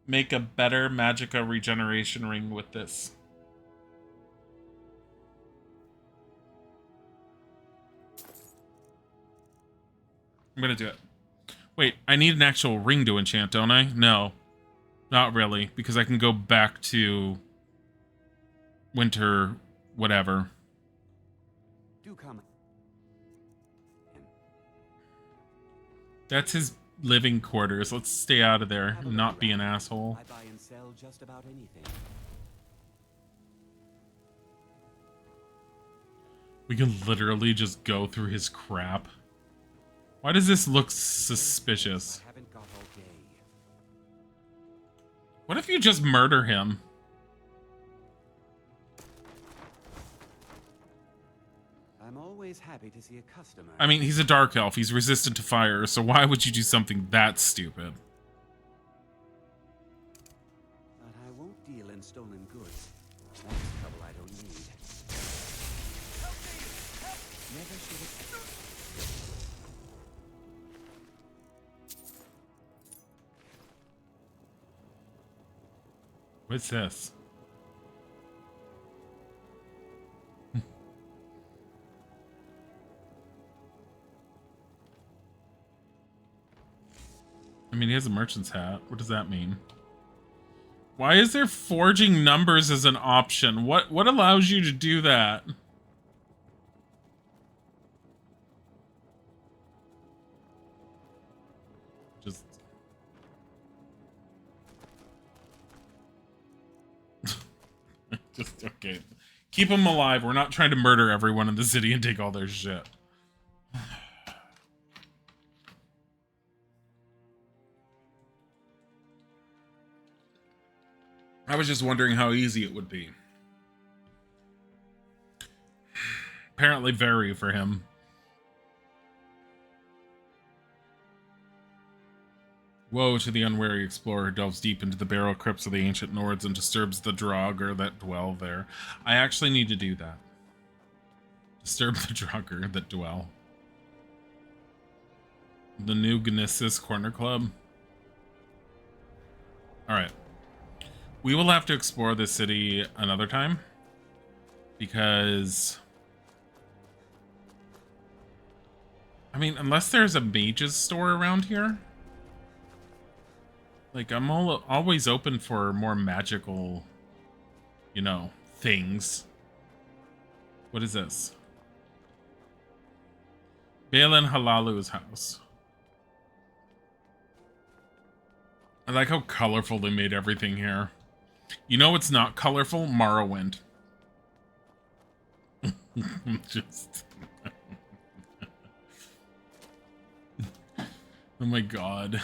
make a better Magicka regeneration ring with this. I'm gonna do it. Wait, I need an actual ring to enchant, don't I? No. Not really, because I can go back to winter whatever. Do come. That's his living quarters. Let's stay out of there and not be an asshole. I buy and sell just about anything. We can literally just go through his crap. Why does this look suspicious? I haven't got all day. What if you just murder him? I'm always happy to see a customer. I mean, he's a dark elf. He's resistant to fire, so why would you do something that stupid? But I won't deal in stolen goods. That's trouble I don't need. Never should have. What's this? I mean, he has a merchant's hat. What does that mean? Why is there forging numbers as an option? What allows you to do that? Just... Just, okay. Keep them alive. We're not trying to murder everyone in the city and take all their shit. I was just wondering how easy it would be. Apparently very for him. Woe to the unwary explorer who delves deep into the burial crypts of the ancient Nords and disturbs the Draugr that dwell there. I actually need to do that. Disturb the Draugr that dwell. The new Gnesis Corner Club. Alright. We will have to explore this city another time. Because I mean, unless there's a Mage's store around here, like I'm always open for more magical, you know, things. What is this? Balin Halalu's house. I like how colorful they made everything here. You know what's not colorful? Morrowind. Just... oh my god.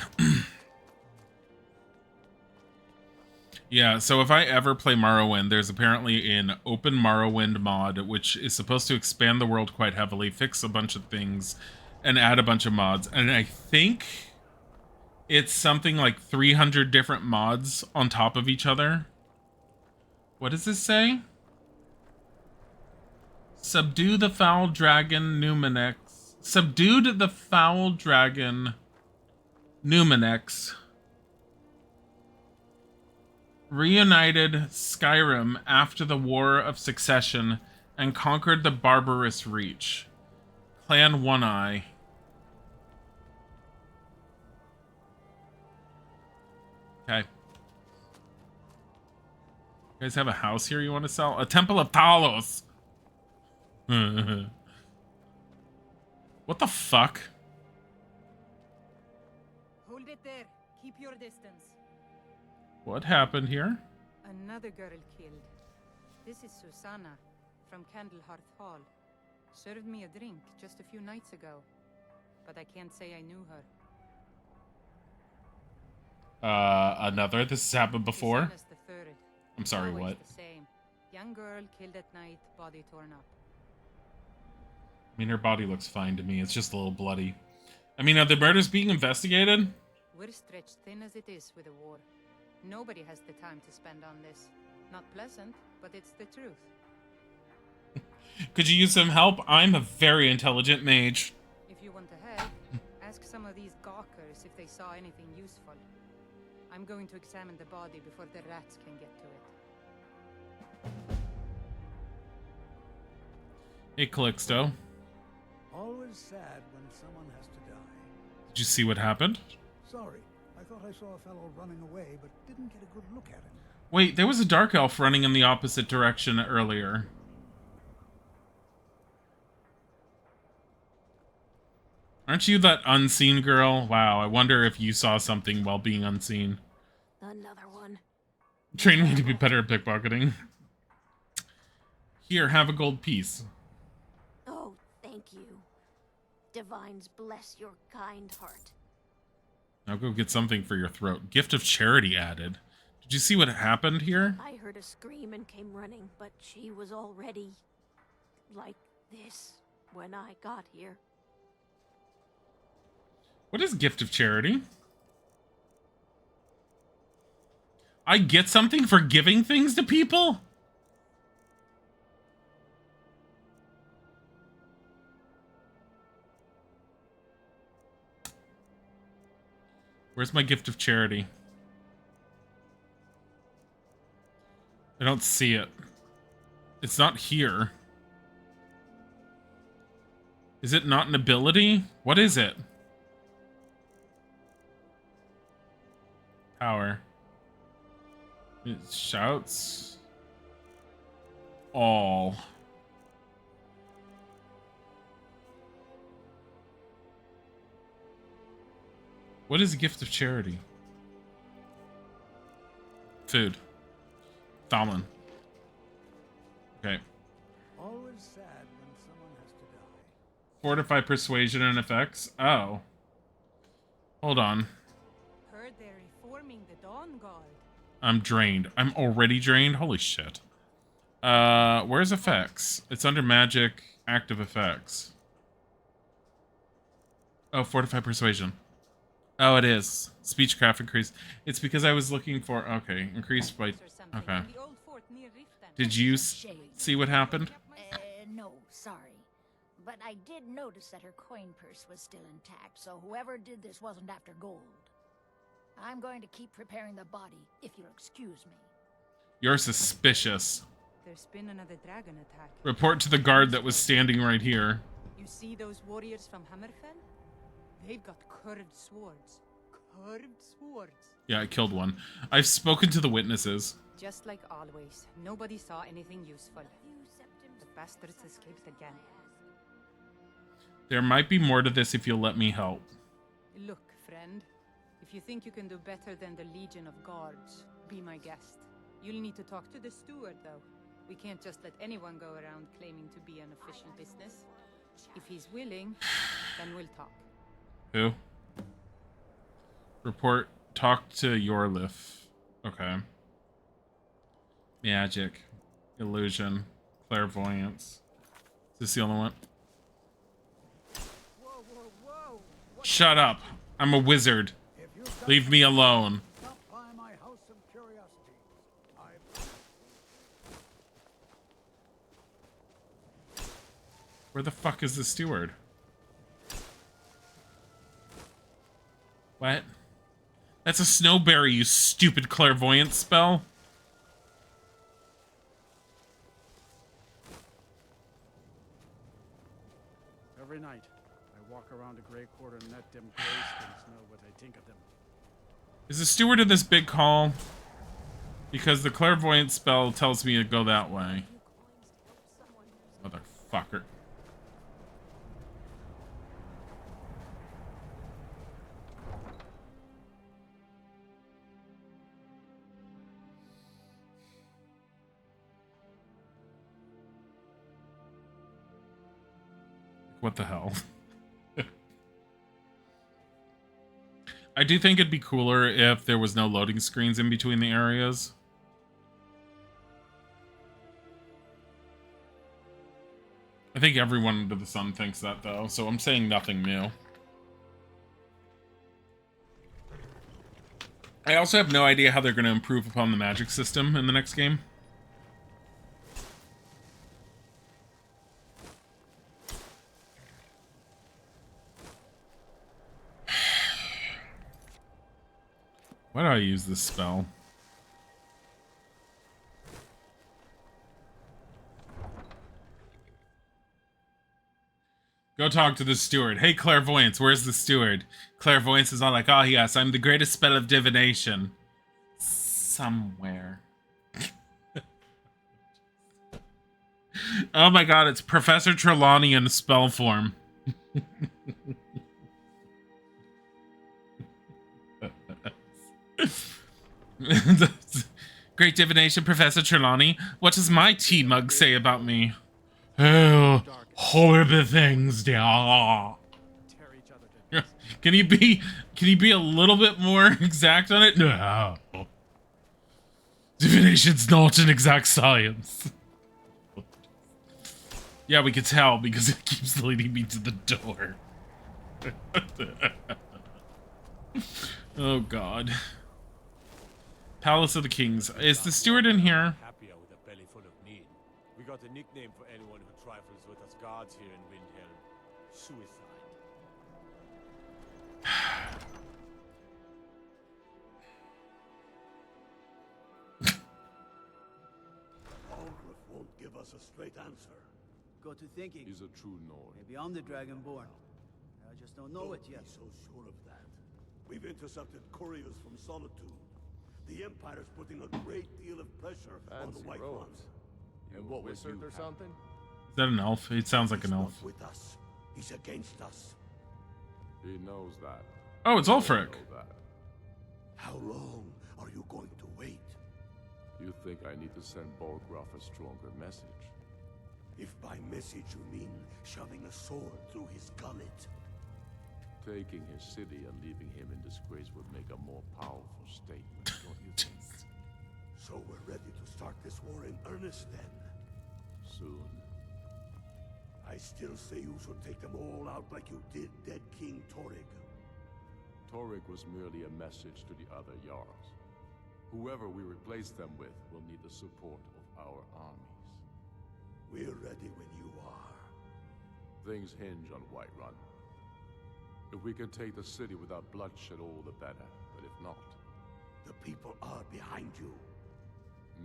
Yeah, so if I ever play Morrowind, there's apparently an open Morrowind mod, which is supposed to expand the world quite heavily, fix a bunch of things, and add a bunch of mods. And I think it's something like 300 different mods on top of each other. What does this say? Subdue the foul dragon Numenex. Subdued the foul dragon Numenex. Reunited Skyrim after the War of Succession and conquered the barbarous Reach. Clan One Eye. Okay. You guys have a house here you want to sell? A Temple of Talos. What the fuck? Hold it there. Keep your distance. What happened here? Another girl killed. This is Susanna from Candlehearth Hall. Served me a drink just a few nights ago, but I can't say I knew her. Another? This has happened before? Susanna's the third. I'm sorry, Always what? The same. Young girl killed at night, body torn up. I mean, her body looks fine to me. It's just a little bloody. I mean, are the murders being investigated? We're stretched thin as it is with the war. Nobody has the time to spend on this. Not pleasant, but it's the truth. Could you use some help? I'm a very intelligent mage. If you want to help, ask some of these gawkers if they saw anything useful. I'm going to examine the body before the rats can get to it. Hey, Calixto. Always sad when someone has to die. Did you see what happened? Sorry, I thought I saw a fellow running away, but didn't get a good look at him. Wait, there was a dark elf running in the opposite direction earlier. Aren't you that unseen girl? Wow, I wonder if you saw something while being unseen. Another one. Train me to be better at pickpocketing. Here, have a gold piece. Oh, thank you. Divines bless your kind heart. Now go get something for your throat. Gift of charity added. Did you see what happened here? I heard a scream and came running, but she was already like this when I got here. What is gift of charity? I get something for giving things to people? Where's my gift of charity? I don't see it. It's not here. Is it not an ability? What is it? Power. It shouts. All. What is a gift of charity? Food. Thalin. Okay. Always sad when someone has to die. Fortify persuasion and effects. Oh. Hold on. Heard they're reforming the Dawn Guard. I'm drained. I'm already drained? Holy shit. Where's effects? It's under magic, active effects. Oh, fortify persuasion. Oh, it is. Speechcraft increase. It's because I was looking for... Okay, increased by... Okay. Did you see what happened? No, sorry. But I did notice that her coin purse was still intact, so whoever did this wasn't after gold. I'm going to keep preparing the body, if you'll excuse me. You're suspicious. There's been another dragon attack. Report to the guard that was standing right here. You see those warriors from Hammerfell? They've got curved swords. Curved swords. Yeah, I killed one. I've spoken to the witnesses. Just like always, nobody saw anything useful. The bastards escaped again. There might be more to this if you'll let me help. Look, friend. If you think you can do better than the Legion of Guards, be my guest. You'll need to talk to the steward, though. We can't just let anyone go around claiming to be an official business. If he's willing, then we'll talk. Who? Report. Talk to Yorlif. Okay. Magic. Illusion. Clairvoyance. Is this the only one? Shut up. I'm a wizard. Leave me alone. Where the fuck is the steward? What? That's a snowberry, you stupid clairvoyance spell. Every night, I walk around the Grey Quarter and let them grayskins know what I think of them. Is the steward in this big hall? Because the clairvoyance spell tells me to go that way. Motherfucker. What the hell? I do think it'd be cooler if there was no loading screens in between the areas. I think everyone under the sun thinks that, though, so I'm saying nothing new. I also have no idea how they're going to improve upon the magic system in the next game. Why do I use this spell? Go talk to the steward. Hey, clairvoyance, where's the steward? Clairvoyance is all like, oh yes, I'm the greatest spell of divination. Somewhere. Oh my god, it's Professor Trelawney in spell form. Great divination, Professor Trelawney. What does my tea mug say about me? Oh, horrible things, dear. Can you be a little bit more exact on it? No. Divination's not an exact science. Yeah, we can tell because it keeps leading me to the door. Oh god. Palace of the Kings. Is the steward in here? Happier with a belly full of meat. We got a nickname for anyone who trifles with us guards here in Windhelm. Suicide. Ulgrif won't give us a straight answer. Got to thinking. He's a true Nord. Maybe I'm the Dragonborn. I just don't know it yet. Be so sure of that. We've intercepted couriers from Solitude. The Empire's putting a great deal of pressure on the White Ones. And what wizard or something? Is that an elf? It sounds like an elf. He's not with us. He's against us. He knows that. Oh, it's Ulfric. How long are you going to wait? You think I need to send Bolgraf a stronger message? If by message you mean shoving a sword through his gullet. Taking his city and leaving him in disgrace would make a more powerful statement, don't you think? So we're ready to start this war in earnest then? Soon. I still say you should take them all out like you did dead King Torrig. Torrig was merely a message to the other Jarls. Whoever we replace them with will need the support of our armies. We're ready when you are. Things hinge on Whiterun. If we can take the city without bloodshed, all the better. But if not... The people are behind you.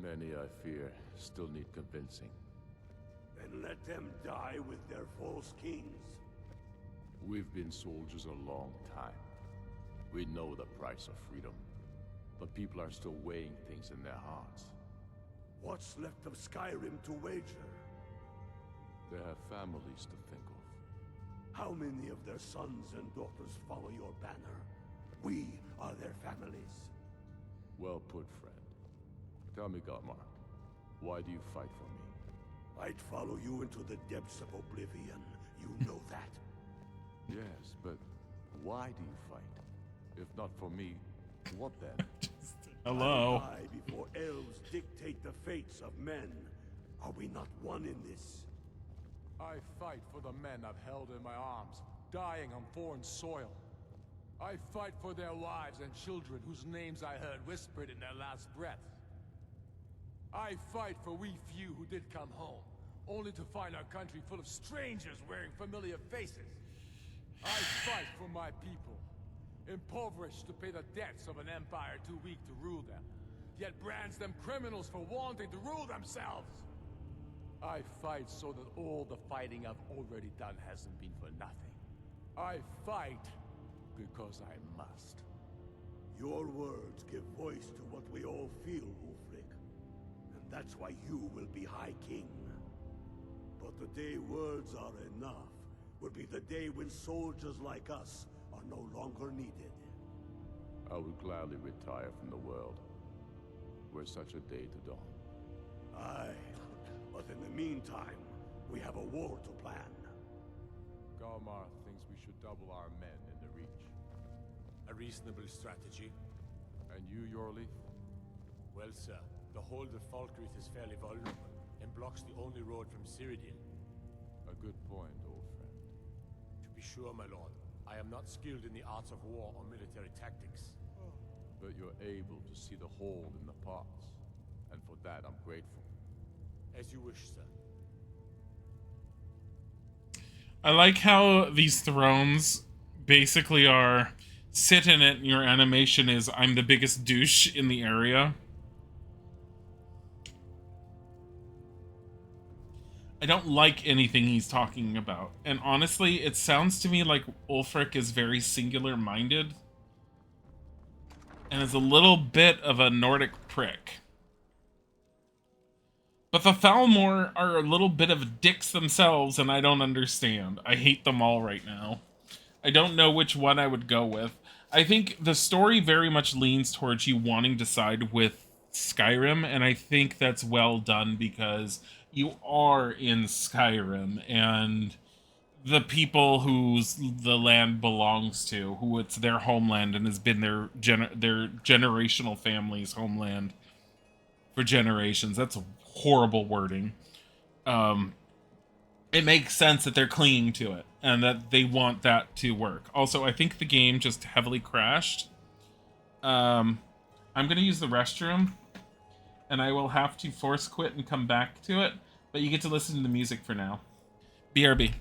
Many, I fear, still need convincing. Then let them die with their false kings. We've been soldiers a long time. We know the price of freedom. But people are still weighing things in their hearts. What's left of Skyrim to wager? They have families to think of. How many of their sons and daughters follow your banner? We are their families. Well put, friend. Tell me, Godmark, why do you fight for me? I'd follow you into the depths of oblivion. You know that. Yes, but why do you fight? If not for me, what then? Hello. I die before elves dictate the fates of men. Are we not one in this? I fight for the men I've held in my arms, dying on foreign soil. I fight for their wives and children whose names I heard whispered in their last breath. I fight for we few who did come home, only to find our country full of strangers wearing familiar faces. I fight for my people, impoverished to pay the debts of an empire too weak to rule them, yet brands them criminals for wanting to rule themselves. I fight so that all the fighting I've already done hasn't been for nothing. I fight because I must. Your words give voice to what we all feel, Ulfric. And that's why you will be High King. But the day words are enough will be the day when soldiers like us are no longer needed. I would gladly retire from the world, were such a day to dawn. Aye, but in the meantime, we have a war to plan. Galmar thinks we should double our men in the Reach. A reasonable strategy. And you, Yorleaf? Well, sir, the hold of Falkreath is fairly vulnerable, and blocks the only road from Cyrodiil. A good point, old friend. To be sure, my lord, I am not skilled in the arts of war or military tactics. But you're able to see the hold in the parts, and for that I'm grateful. As you wish, sir. I like how these thrones basically are sit in it and your animation is I'm the biggest douche in the area. I don't like anything he's talking about. And honestly, it sounds to me like Ulfric is very singular-minded and is a little bit of a Nordic prick. But the Thalmor are a little bit of dicks themselves, and I don't understand. I hate them all right now. I don't know which one I would go with. I think the story very much leans towards you wanting to side with Skyrim, and I think that's well done because you are in Skyrim, and the people whose the land belongs to, who it's their homeland and has been their generational family's homeland for generations. That's horrible wording. It makes sense that they're clinging to it and that they want that to work. Also, I think the game just heavily crashed. I'm going to use the restroom, and I will have to force quit and come back to it, but you get to listen to the music for now. BRB.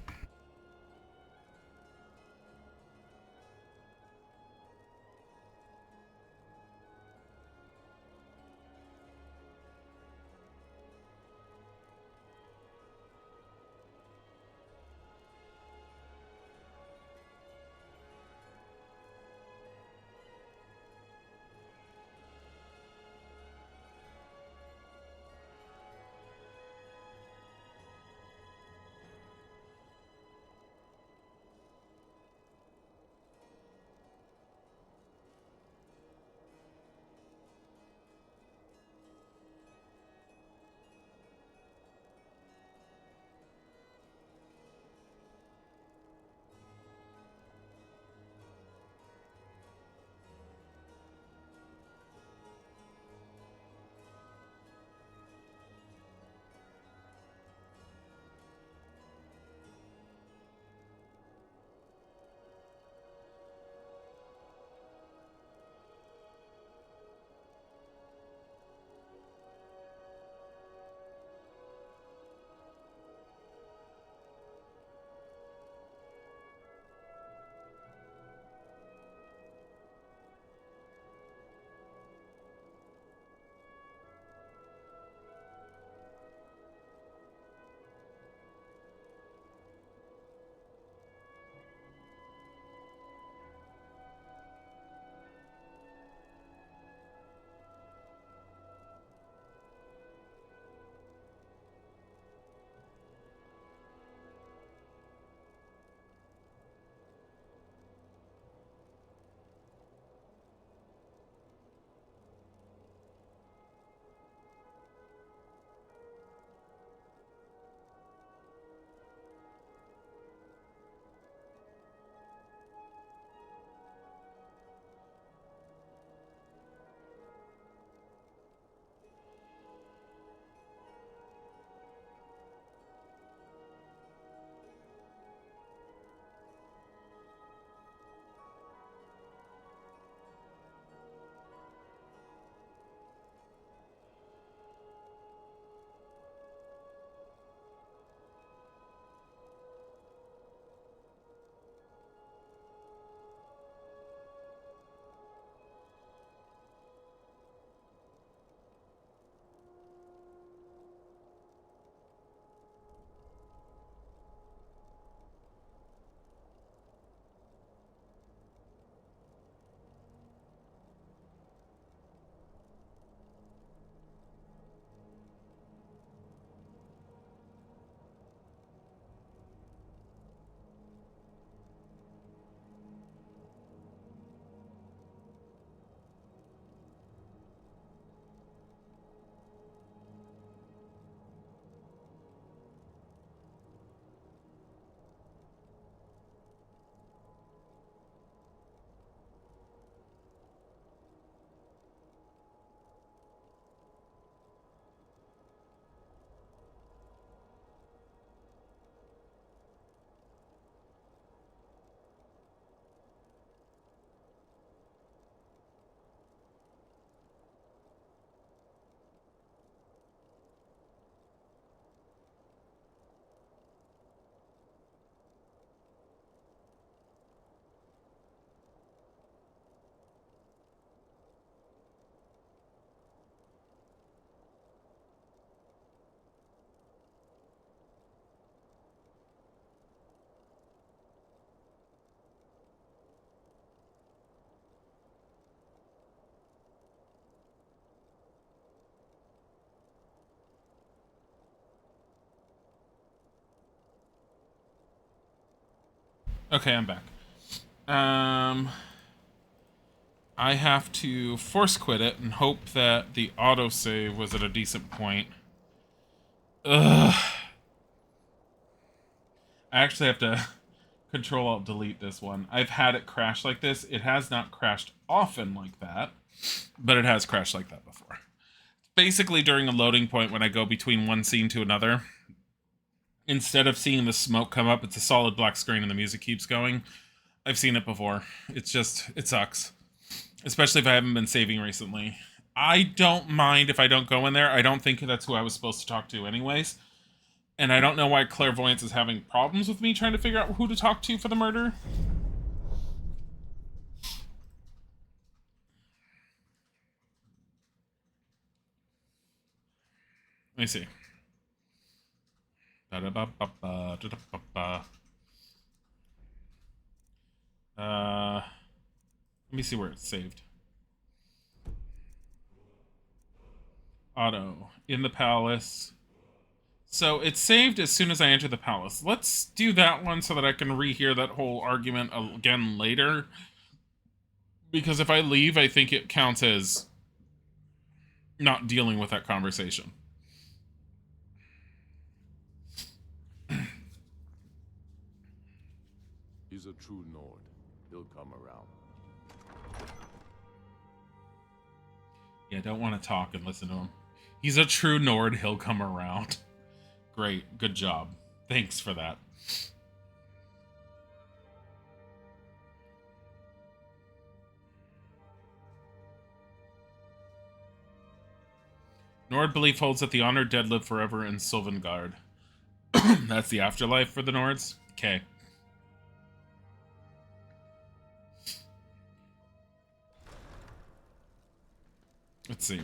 Okay, I'm back. I have to force quit it and hope that the autosave was at a decent point. Ugh. I actually have to Control-Alt-Delete this one. I've had it crash like this. It has not crashed often like that, but it has crashed like that before. Basically, during a loading point when I go between one scene to another, instead of seeing the smoke come up, it's a solid black screen and the music keeps going. I've seen it before. It's just, it sucks. Especially if I haven't been saving recently. I don't mind if I don't go in there. I don't think that's who I was supposed to talk to anyways. And I don't know why Clairvoyance is having problems with me trying to figure out who to talk to for the murder. Let me see. Let me see where it's saved. Auto. In the palace. So it's saved as soon as I enter the palace. Let's do that one so that I can rehear that whole argument again later. Because if I leave, I think it counts as not dealing with that conversation. He's a true Nord. He'll come around. Yeah, I don't want to talk and listen to him. He's a true Nord. He'll come around. Great. Good job. Thanks for that. Nord belief holds that the honored dead live forever in Sylvangard. That's the afterlife for the Nords? Okay. Let's see.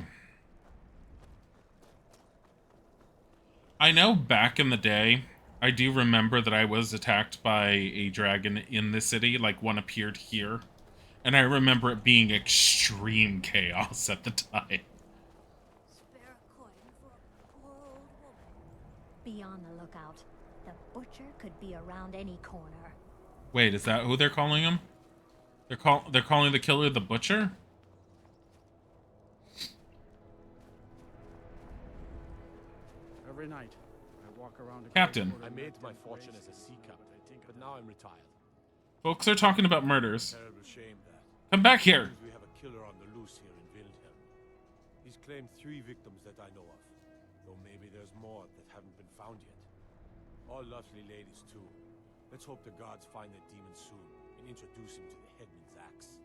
I know back in the day, I do remember that I was attacked by a dragon in the city, like one appeared here. And I remember it being extreme chaos at the time. Be on the lookout. The butcher could be around any corner. Wait, is that who they're calling him? They're calling the killer the butcher? Every night, I walk around the Captain. I made my fortune as a sea captain, but now I'm retired. Folks are talking about murders. Terrible shame that. Come back here. We have a killer on the loose here in Wilhelm. He's claimed 3 victims that I know of, though maybe there's more that haven't been found yet. All lovely ladies too. Let's hope the gods find that demon soon and introduce him to the headman's axe.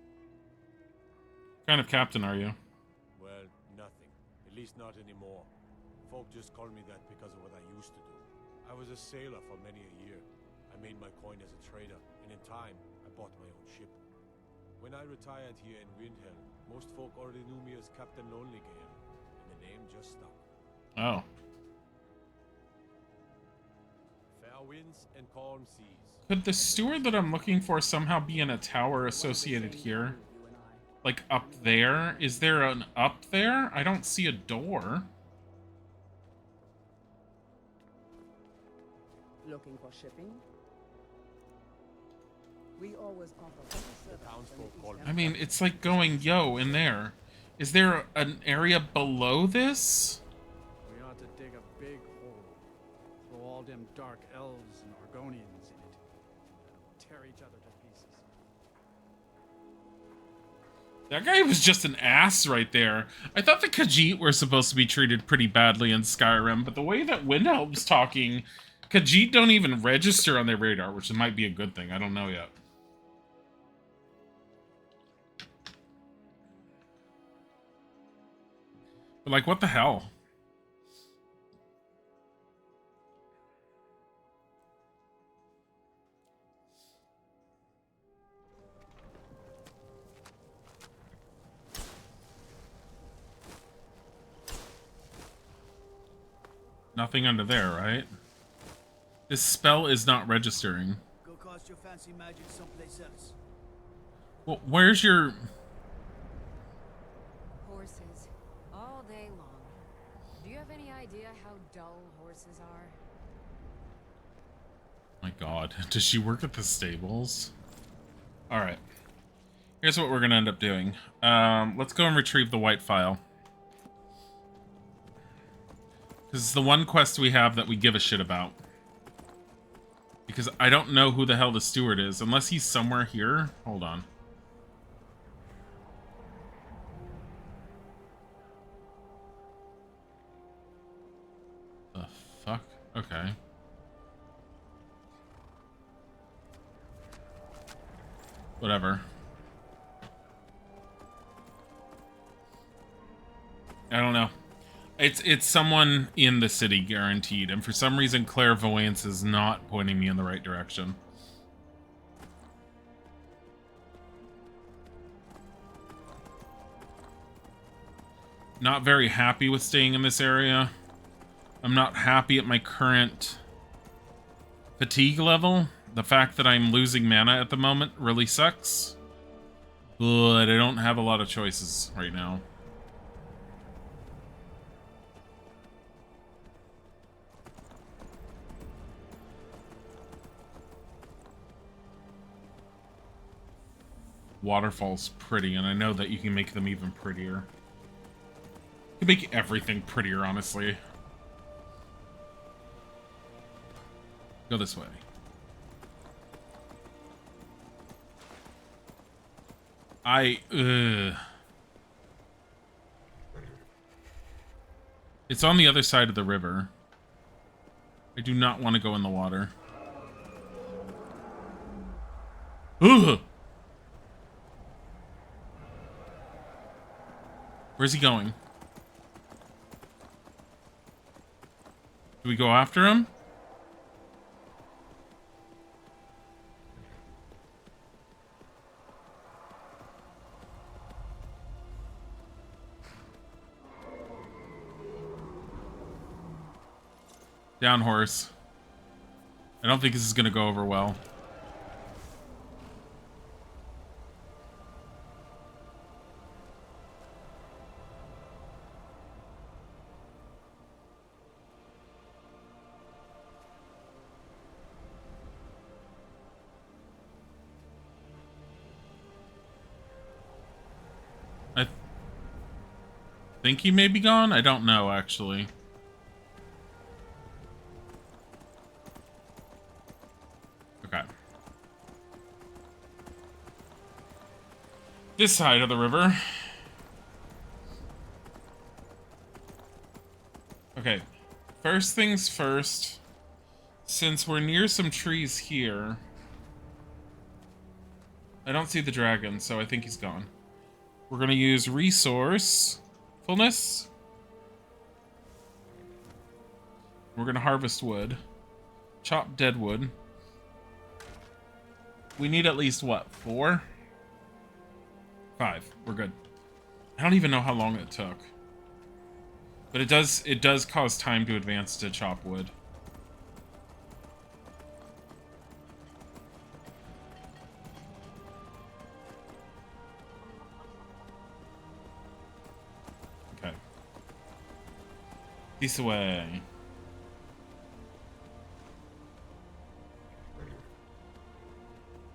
What kind of captain are you? Well, nothing. At least not anymore. Folk just call me that because of what I used to do. I was a sailor for many a year. I made my coin as a trader, and in time, I bought my own ship. When I retired here in Windhelm, most folk already knew me as Captain Lonelygale, and the name just stuck. Oh. Fair winds and calm seas. Could the steward that I'm looking for somehow be in a tower associated here? Like up there? Is there an up there? I don't see a door. Looking for shipping? We always offer I mean, it's like going, yo, in there. Is there an area below this? We ought to dig a big hole. Throw all them dark elves and Argonians in it. Tear each other to pieces. That guy was just an ass right there. I thought the Khajiit were supposed to be treated pretty badly in Skyrim, but the way that Windhelm's talking, Khajiit don't even register on their radar, which might be a good thing. I don't know yet. But like, what the hell? Nothing under there, right? This spell is not registering. Go cast your fancy magic someplace else. Well, where's your... Horses. All day long. Do you have any idea how dull horses My god, does she work at the stables? Alright. Here's what we're gonna end up doing. Let's go and retrieve the white file. Because it's the one quest we have that we give a shit about. Because I don't know who the hell the steward is, unless he's somewhere here. Hold on. The fuck? Okay. Whatever. I don't know. It's someone in the city, guaranteed. And for some reason, clairvoyance is not pointing me in the right direction. Not very happy with staying in this area. I'm not happy at my current fatigue level. The fact that I'm losing mana at the moment really sucks. But I don't have a lot of choices right now. Waterfall's pretty, and I know that you can make them even prettier. You can make everything prettier, honestly. Go this way. It's on the other side of the river. I do not want to go in the water. Ugh! Where's he going? Do we go after him? Down, horse. I don't think this is going to go over well. I think he may be gone. I don't know, actually. Okay. This side of the river. Okay. First things first. Since we're near some trees here, I don't see the dragon, so I think he's gone. We're going to use resourcefulness. We're going to harvest wood. Chop dead wood. We need at least, what, 4? 5. We're good. I don't even know how long it took. But it does cause time to advance to chop wood. This way.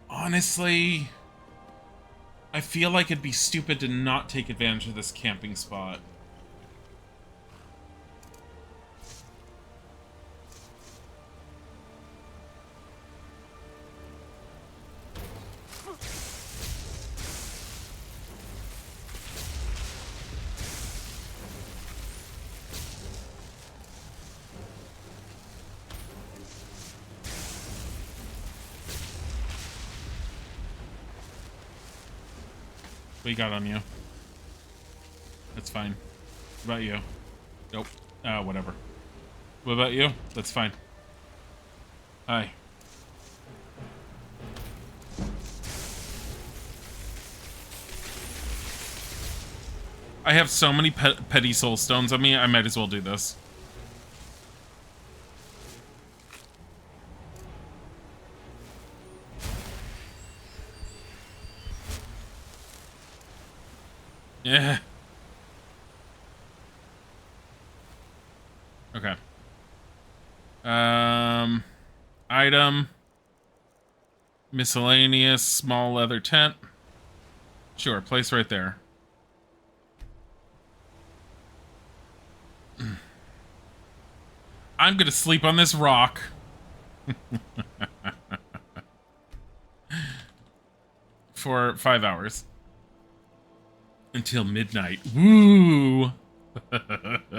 Honestly, I feel like it'd be stupid to not take advantage of this camping spot. What you got on you? That's fine. What about you? Nope. Whatever. What about you? That's fine. Hi. I have so many petty soul stones on me, I might as well do this. Yeah. Okay. Item. Miscellaneous, small leather tent. Sure, place right there. I'm gonna sleep on this rock. For 5 hours. Until midnight. Woo! The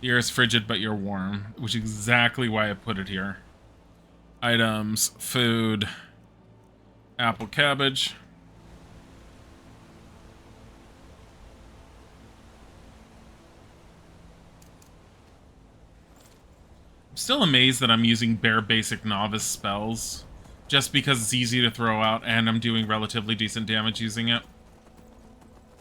air is frigid, but you're warm, which is exactly why I put it here. Items, food, apple cabbage. I'm still amazed that I'm using bare basic novice spells, just because it's easy to throw out and I'm doing relatively decent damage using it.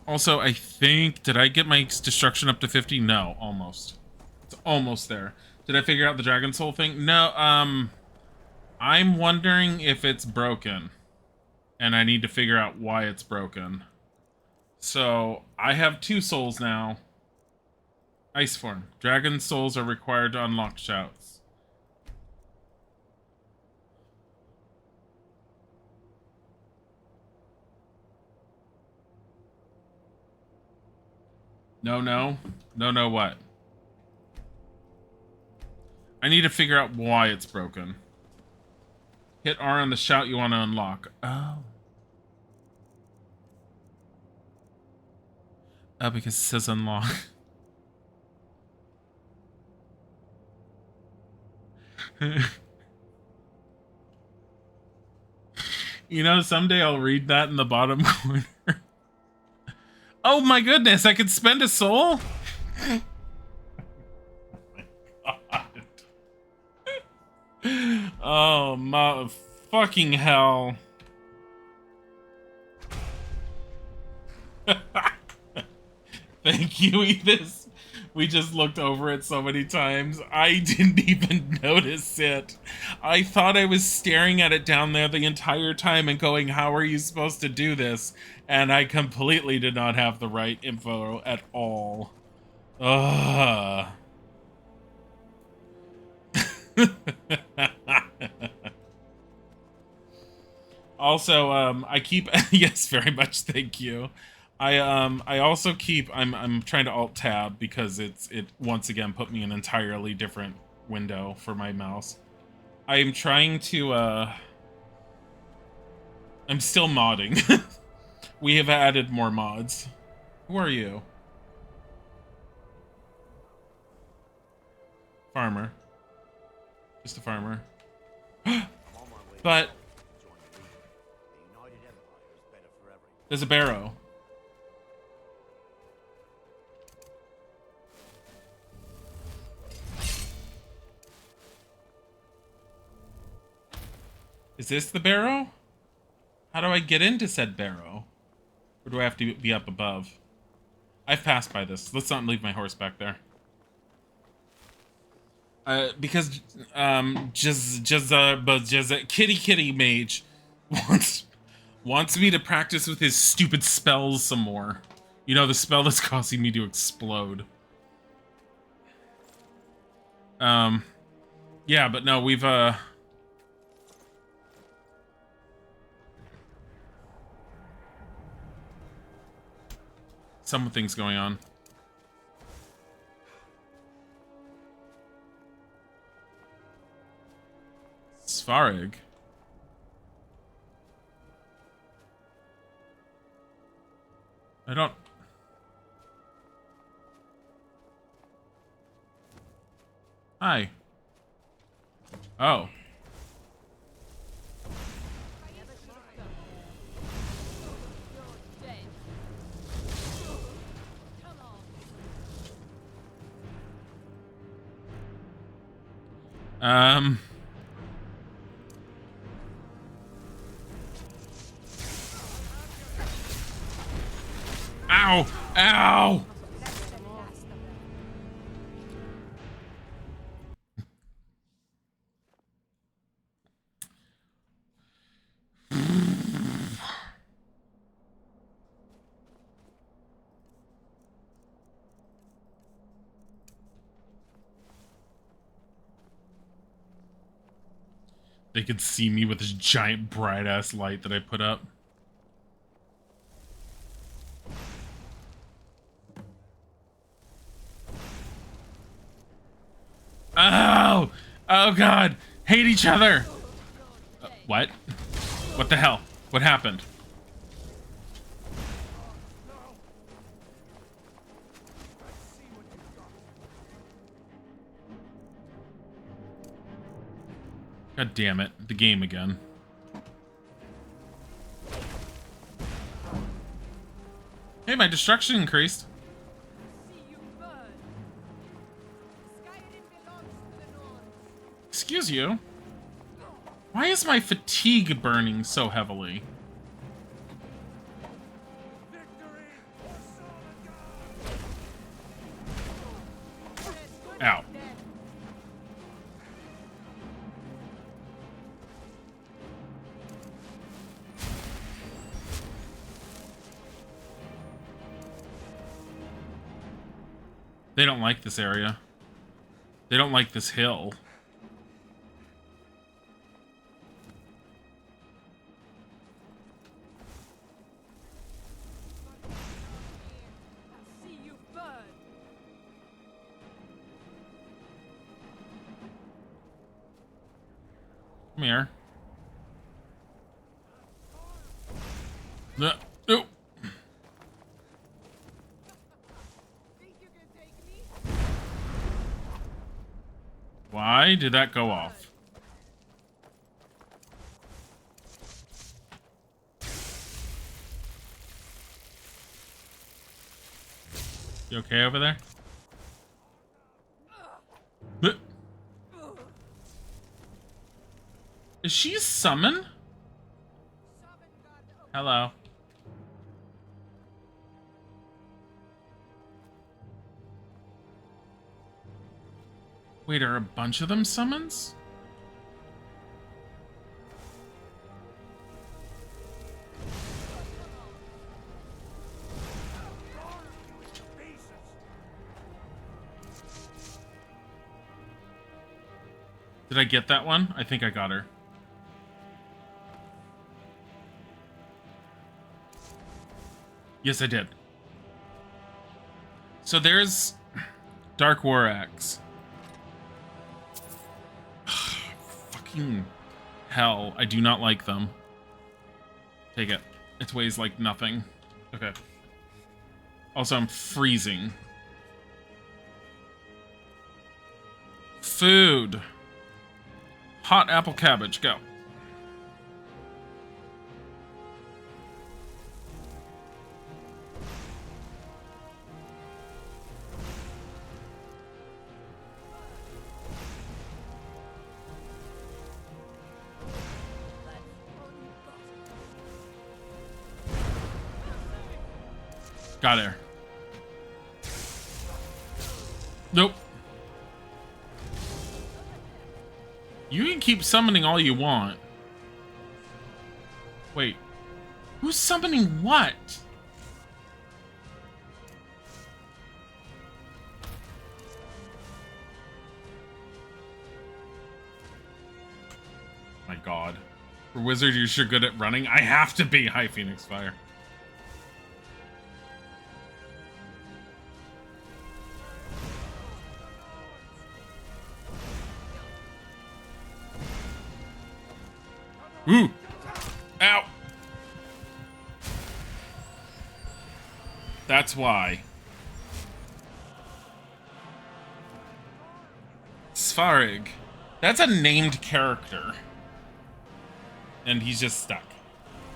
Also, I think, did I get my destruction up to 50? No, almost. It's almost there. Did I figure out the Dragon Soul thing? No, I'm wondering if it's broken. And I need to figure out why it's broken. So, I have 2 souls now. Ice form. Dragon souls are required to unlock shouts. No, what? I need to figure out why it's broken. Hit R on the shout you want to unlock. Oh. Oh, because it says unlock. You know, someday I'll read that in the bottom corner. Oh my goodness, I could spend a soul? Oh my god. Oh my fucking hell. Thank you, Edith. We just looked over it so many times. I didn't even notice it. I thought I was staring at it down there the entire time and going, how are you supposed to do this? And I completely did not have the right info at all. Ugh. Also, I keep yes, very much, thank you. I also keep I'm trying to alt tab because it once again put me in an entirely different window for my mouse. I'm trying to I'm still modding. We have added more mods. Who are you? Farmer. Just a farmer. But there's a barrow. Is this the barrow? How do I get into said barrow? Or do I have to be up above? I've passed by this. Let's not leave my horse back there. Because kitty mage wants me to practice with his stupid spells some more. You know, the spell that's causing me to explode. Yeah, but no, we've something's going on. Svarig. I don't... Hi. Oh. Ow! Ow! they could see me with this giant bright ass light that I put up. Oh! Oh god! Hate each other! What? What the hell? What happened? God damn it. The game again. Hey, my destruction increased. Excuse you. Why is my fatigue burning so heavily? Ow. They don't like this area. They don't like this hill. Come here. No. No. Why did that go off? You okay over there? Is she a summon? Hello. Wait, are a bunch of them summons? Did I get that one? I think I got her. Yes, I did. So there's Dark War Axe. Fucking hell. I do not like them. Take it. It weighs like nothing. Okay. Also, I'm freezing. Food. Hot apple cabbage. Go. Got her. Nope. You can keep summoning all you want. Wait. Who's summoning what? My god. For wizard, you're sure good at running. I have to be. Hi, Phoenix Fire. Ooh! Ow! That's why. Svarig. That's a named character. And he's just stuck.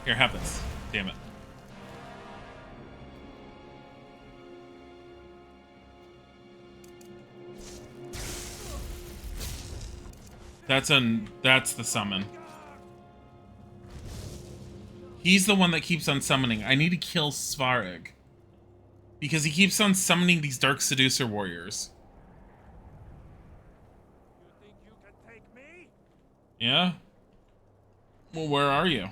Here, have this. Damn it. That's the summon. He's the one that keeps on summoning. I need to kill Svarig. Because he keeps on summoning these Dark Seducer warriors. You think you can take me? Yeah? Well, where are you?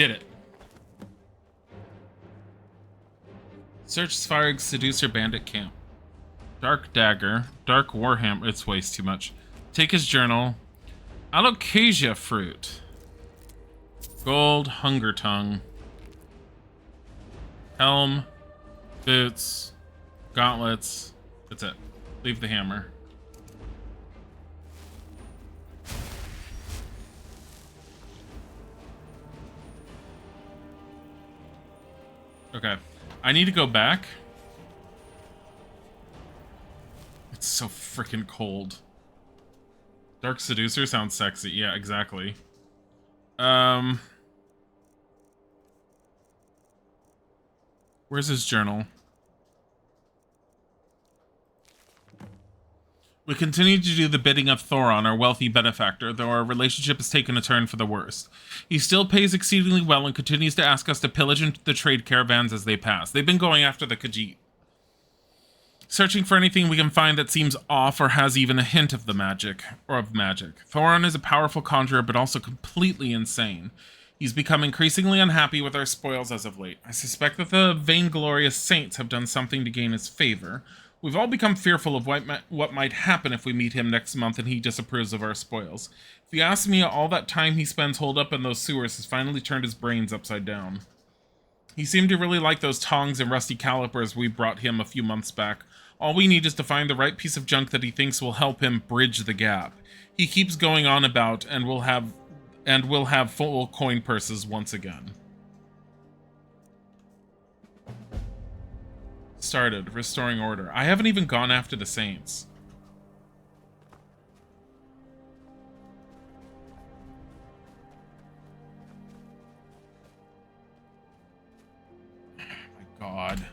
Did it. Search Sphyrg Seducer Bandit Camp. Dark Dagger. Dark Warhammer. It's way too much. Take his journal. Alocasia Fruit. Gold. Hunger Tongue. Helm. Boots. Gauntlets. That's it. Leave the hammer. Okay. I need to go back. It's so freaking cold. Dark Seducer sounds sexy. Yeah, exactly. Where's his journal? We continue to do the bidding of Thoron, our wealthy benefactor, though our relationship has taken a turn for the worst. He still pays exceedingly well and continues to ask us to pillage into the trade caravans as they pass. They've been going after the Khajiit. Searching for anything we can find that seems off or has even a hint of magic. Thoron is a powerful conjurer, but also completely insane. He's become increasingly unhappy with our spoils as of late. I suspect that the vainglorious saints have done something to gain his favor. We've all become fearful of what might happen if we meet him next month and he disapproves of our spoils. If you ask me, all that time he spends holed up in those sewers has finally turned his brains upside down. He seemed to really like those tongs and rusty calipers we brought him a few months back. All we need is to find the right piece of junk that he thinks will help him bridge the gap. He keeps going on about, and we'll have full coin purses once again. Started. Restoring order. I haven't even gone after the saints. My God.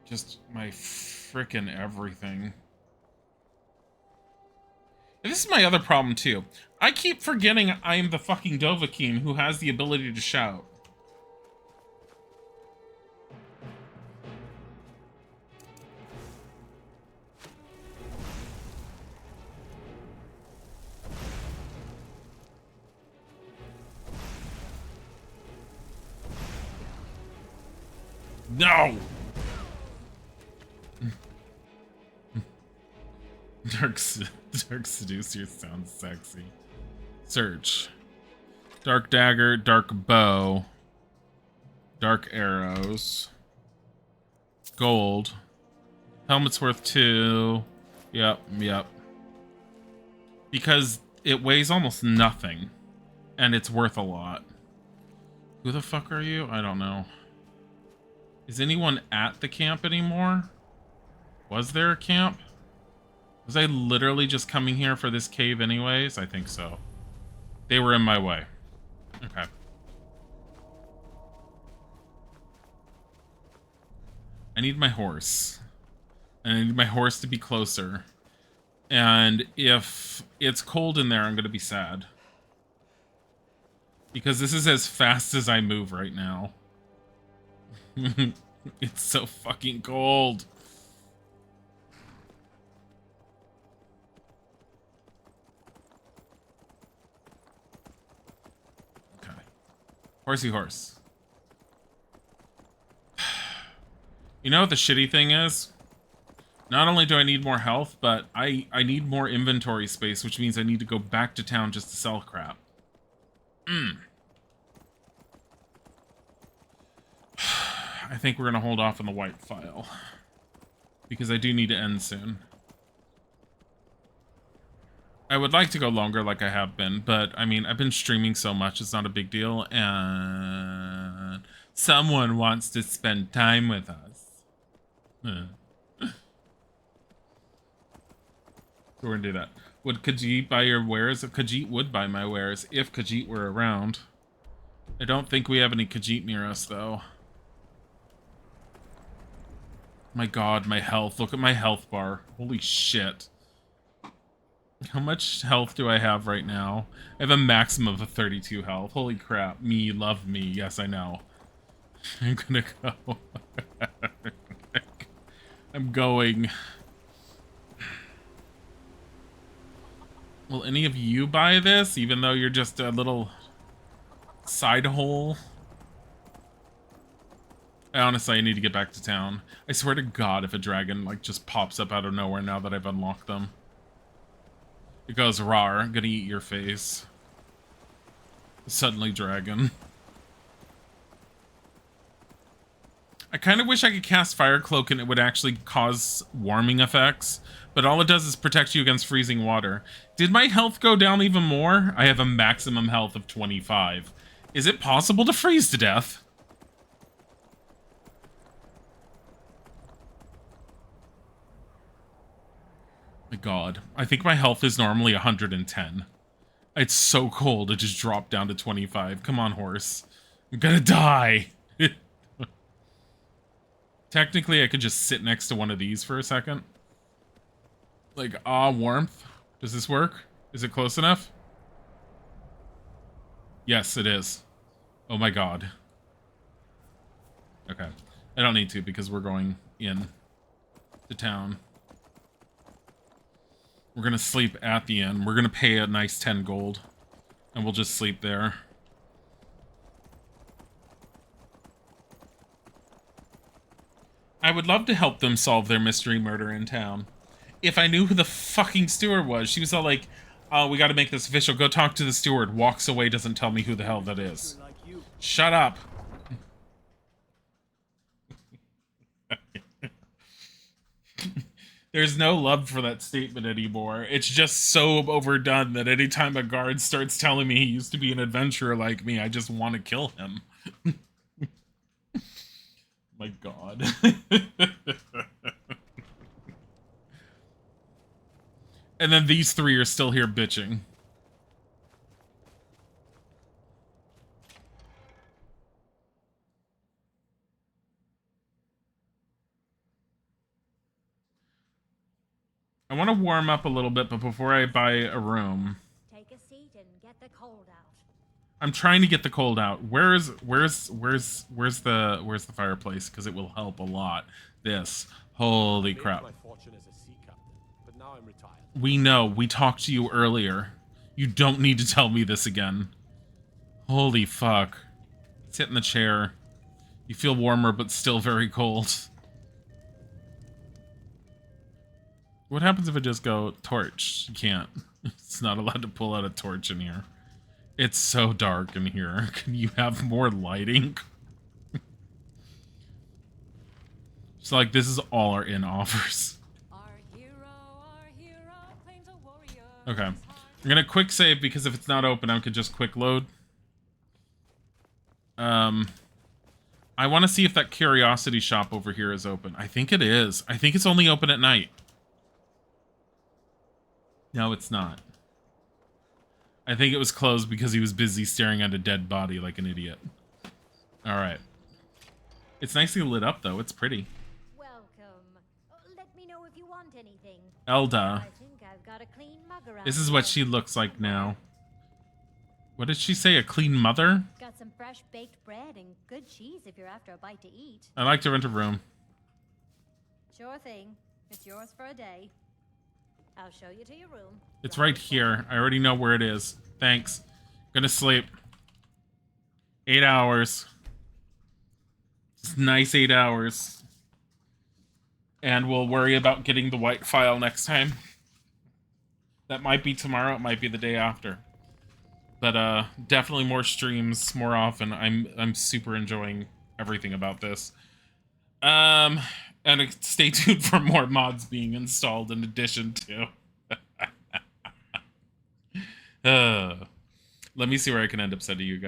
Just my frickin' everything. And this is my other problem, too. I keep forgetting I am the fucking Dovahkiin who has the ability to shout. No! Dark Seducer sounds sexy. Search. Dark Dagger, Dark Bow. Dark Arrows. Gold. Helmet's worth 2. Yep. Because it weighs almost nothing. And it's worth a lot. Who the fuck are you? I don't know. Is anyone at the camp anymore? Was there a camp? Was I literally just coming here for this cave anyways? I think so. They were in my way. Okay. I need my horse. And I need my horse to be closer. And if it's cold in there, I'm going to be sad. Because this is as fast as I move right now. It's so fucking cold. Okay. Horsey horse. You know what the shitty thing is? Not only do I need more health, but I need more inventory space, which means I need to go back to town just to sell crap. I think we're going to hold off on the white file. Because I do need to end soon. I would like to go longer like I have been, but I mean, I've been streaming so much, it's not a big deal, and someone wants to spend time with us. So we're going to do that. Would Khajiit buy your wares? Khajiit would buy my wares if Khajiit were around. I don't think we have any Khajiit near us, though. My God, my health. Look at my health bar. Holy shit. How much health do I have right now? I have a maximum of 32 health. Holy crap. Me, love me. Yes, I know. I'm gonna go. I'm going. Will any of you buy this, even though you're just a little Side hole. Honestly, I need to get back to town. I swear to God, if a dragon like just pops up out of nowhere now that I've unlocked them. It goes, rawr, I'm gonna eat your face. Suddenly dragon. I kind of wish I could cast Fire Cloak and it would actually cause warming effects, but all it does is protect you against freezing water. Did my health go down even more? I have a maximum health of 25. Is it possible to freeze to death? My God, I think my health is normally 110. It's so cold, it just dropped down to 25. Come on, horse. I'm gonna die. Technically, I could just sit next to one of these for a second. Like, warmth. Does this work? Is it close enough? Yes, it is. Oh my God. Okay. I don't need to because we're going in to town. We're gonna sleep at the inn. We're gonna pay a nice 10 gold. And we'll just sleep there. I would love to help them solve their mystery murder in town. If I knew who the fucking steward was. She was all like, oh, we gotta make this official. Go talk to the steward. Walks away, doesn't tell me who the hell that is. Shut up. There's no love for that statement anymore. It's just so overdone that anytime a guard starts telling me he used to be an adventurer like me, I just want to kill him. My God. And then these three are still here bitching. I want to warm up a little bit, but before I buy a room, Take a seat and get the cold out. I'm trying to get the cold out. Where's the fireplace? Because it will help a lot. This, holy crap. My fortune as a sea captain, but now I'm retired. We know. We talked to you earlier. You don't need to tell me this again. Holy fuck. Sit in the chair. You feel warmer, but still very cold. What happens if I just go torch? You can't. It's not allowed to pull out a torch in here. It's so dark in here. Can you have more lighting? It's like this is all our inn offers. Okay. I'm gonna quick save because if it's not open, I could just quick load. I want to see if that curiosity shop over here is open. I think it is. I think it's only open at night. No, it's not. I think it was closed because he was busy staring at a dead body like an idiot. Alright. It's nicely lit up, though. It's pretty. Welcome. Let me know if you want anything. Elda. I think I've got a clean mug around. This is what she looks like now. What did she say? A clean mother? Got some fresh baked bread and good cheese if you're after a bite to eat. I'd like to rent a room. Sure thing. It's yours for a day. I'll show you to your room. It's right here. I already know where it is. Thanks. Gonna sleep. 8 hours. It's nice 8 hours. And we'll worry about getting the white file next time. That might be tomorrow. It might be the day after. But definitely more streams more often. I'm super enjoying everything about this. And stay tuned for more mods being installed in addition to. Let me see where I can end up sending you guys.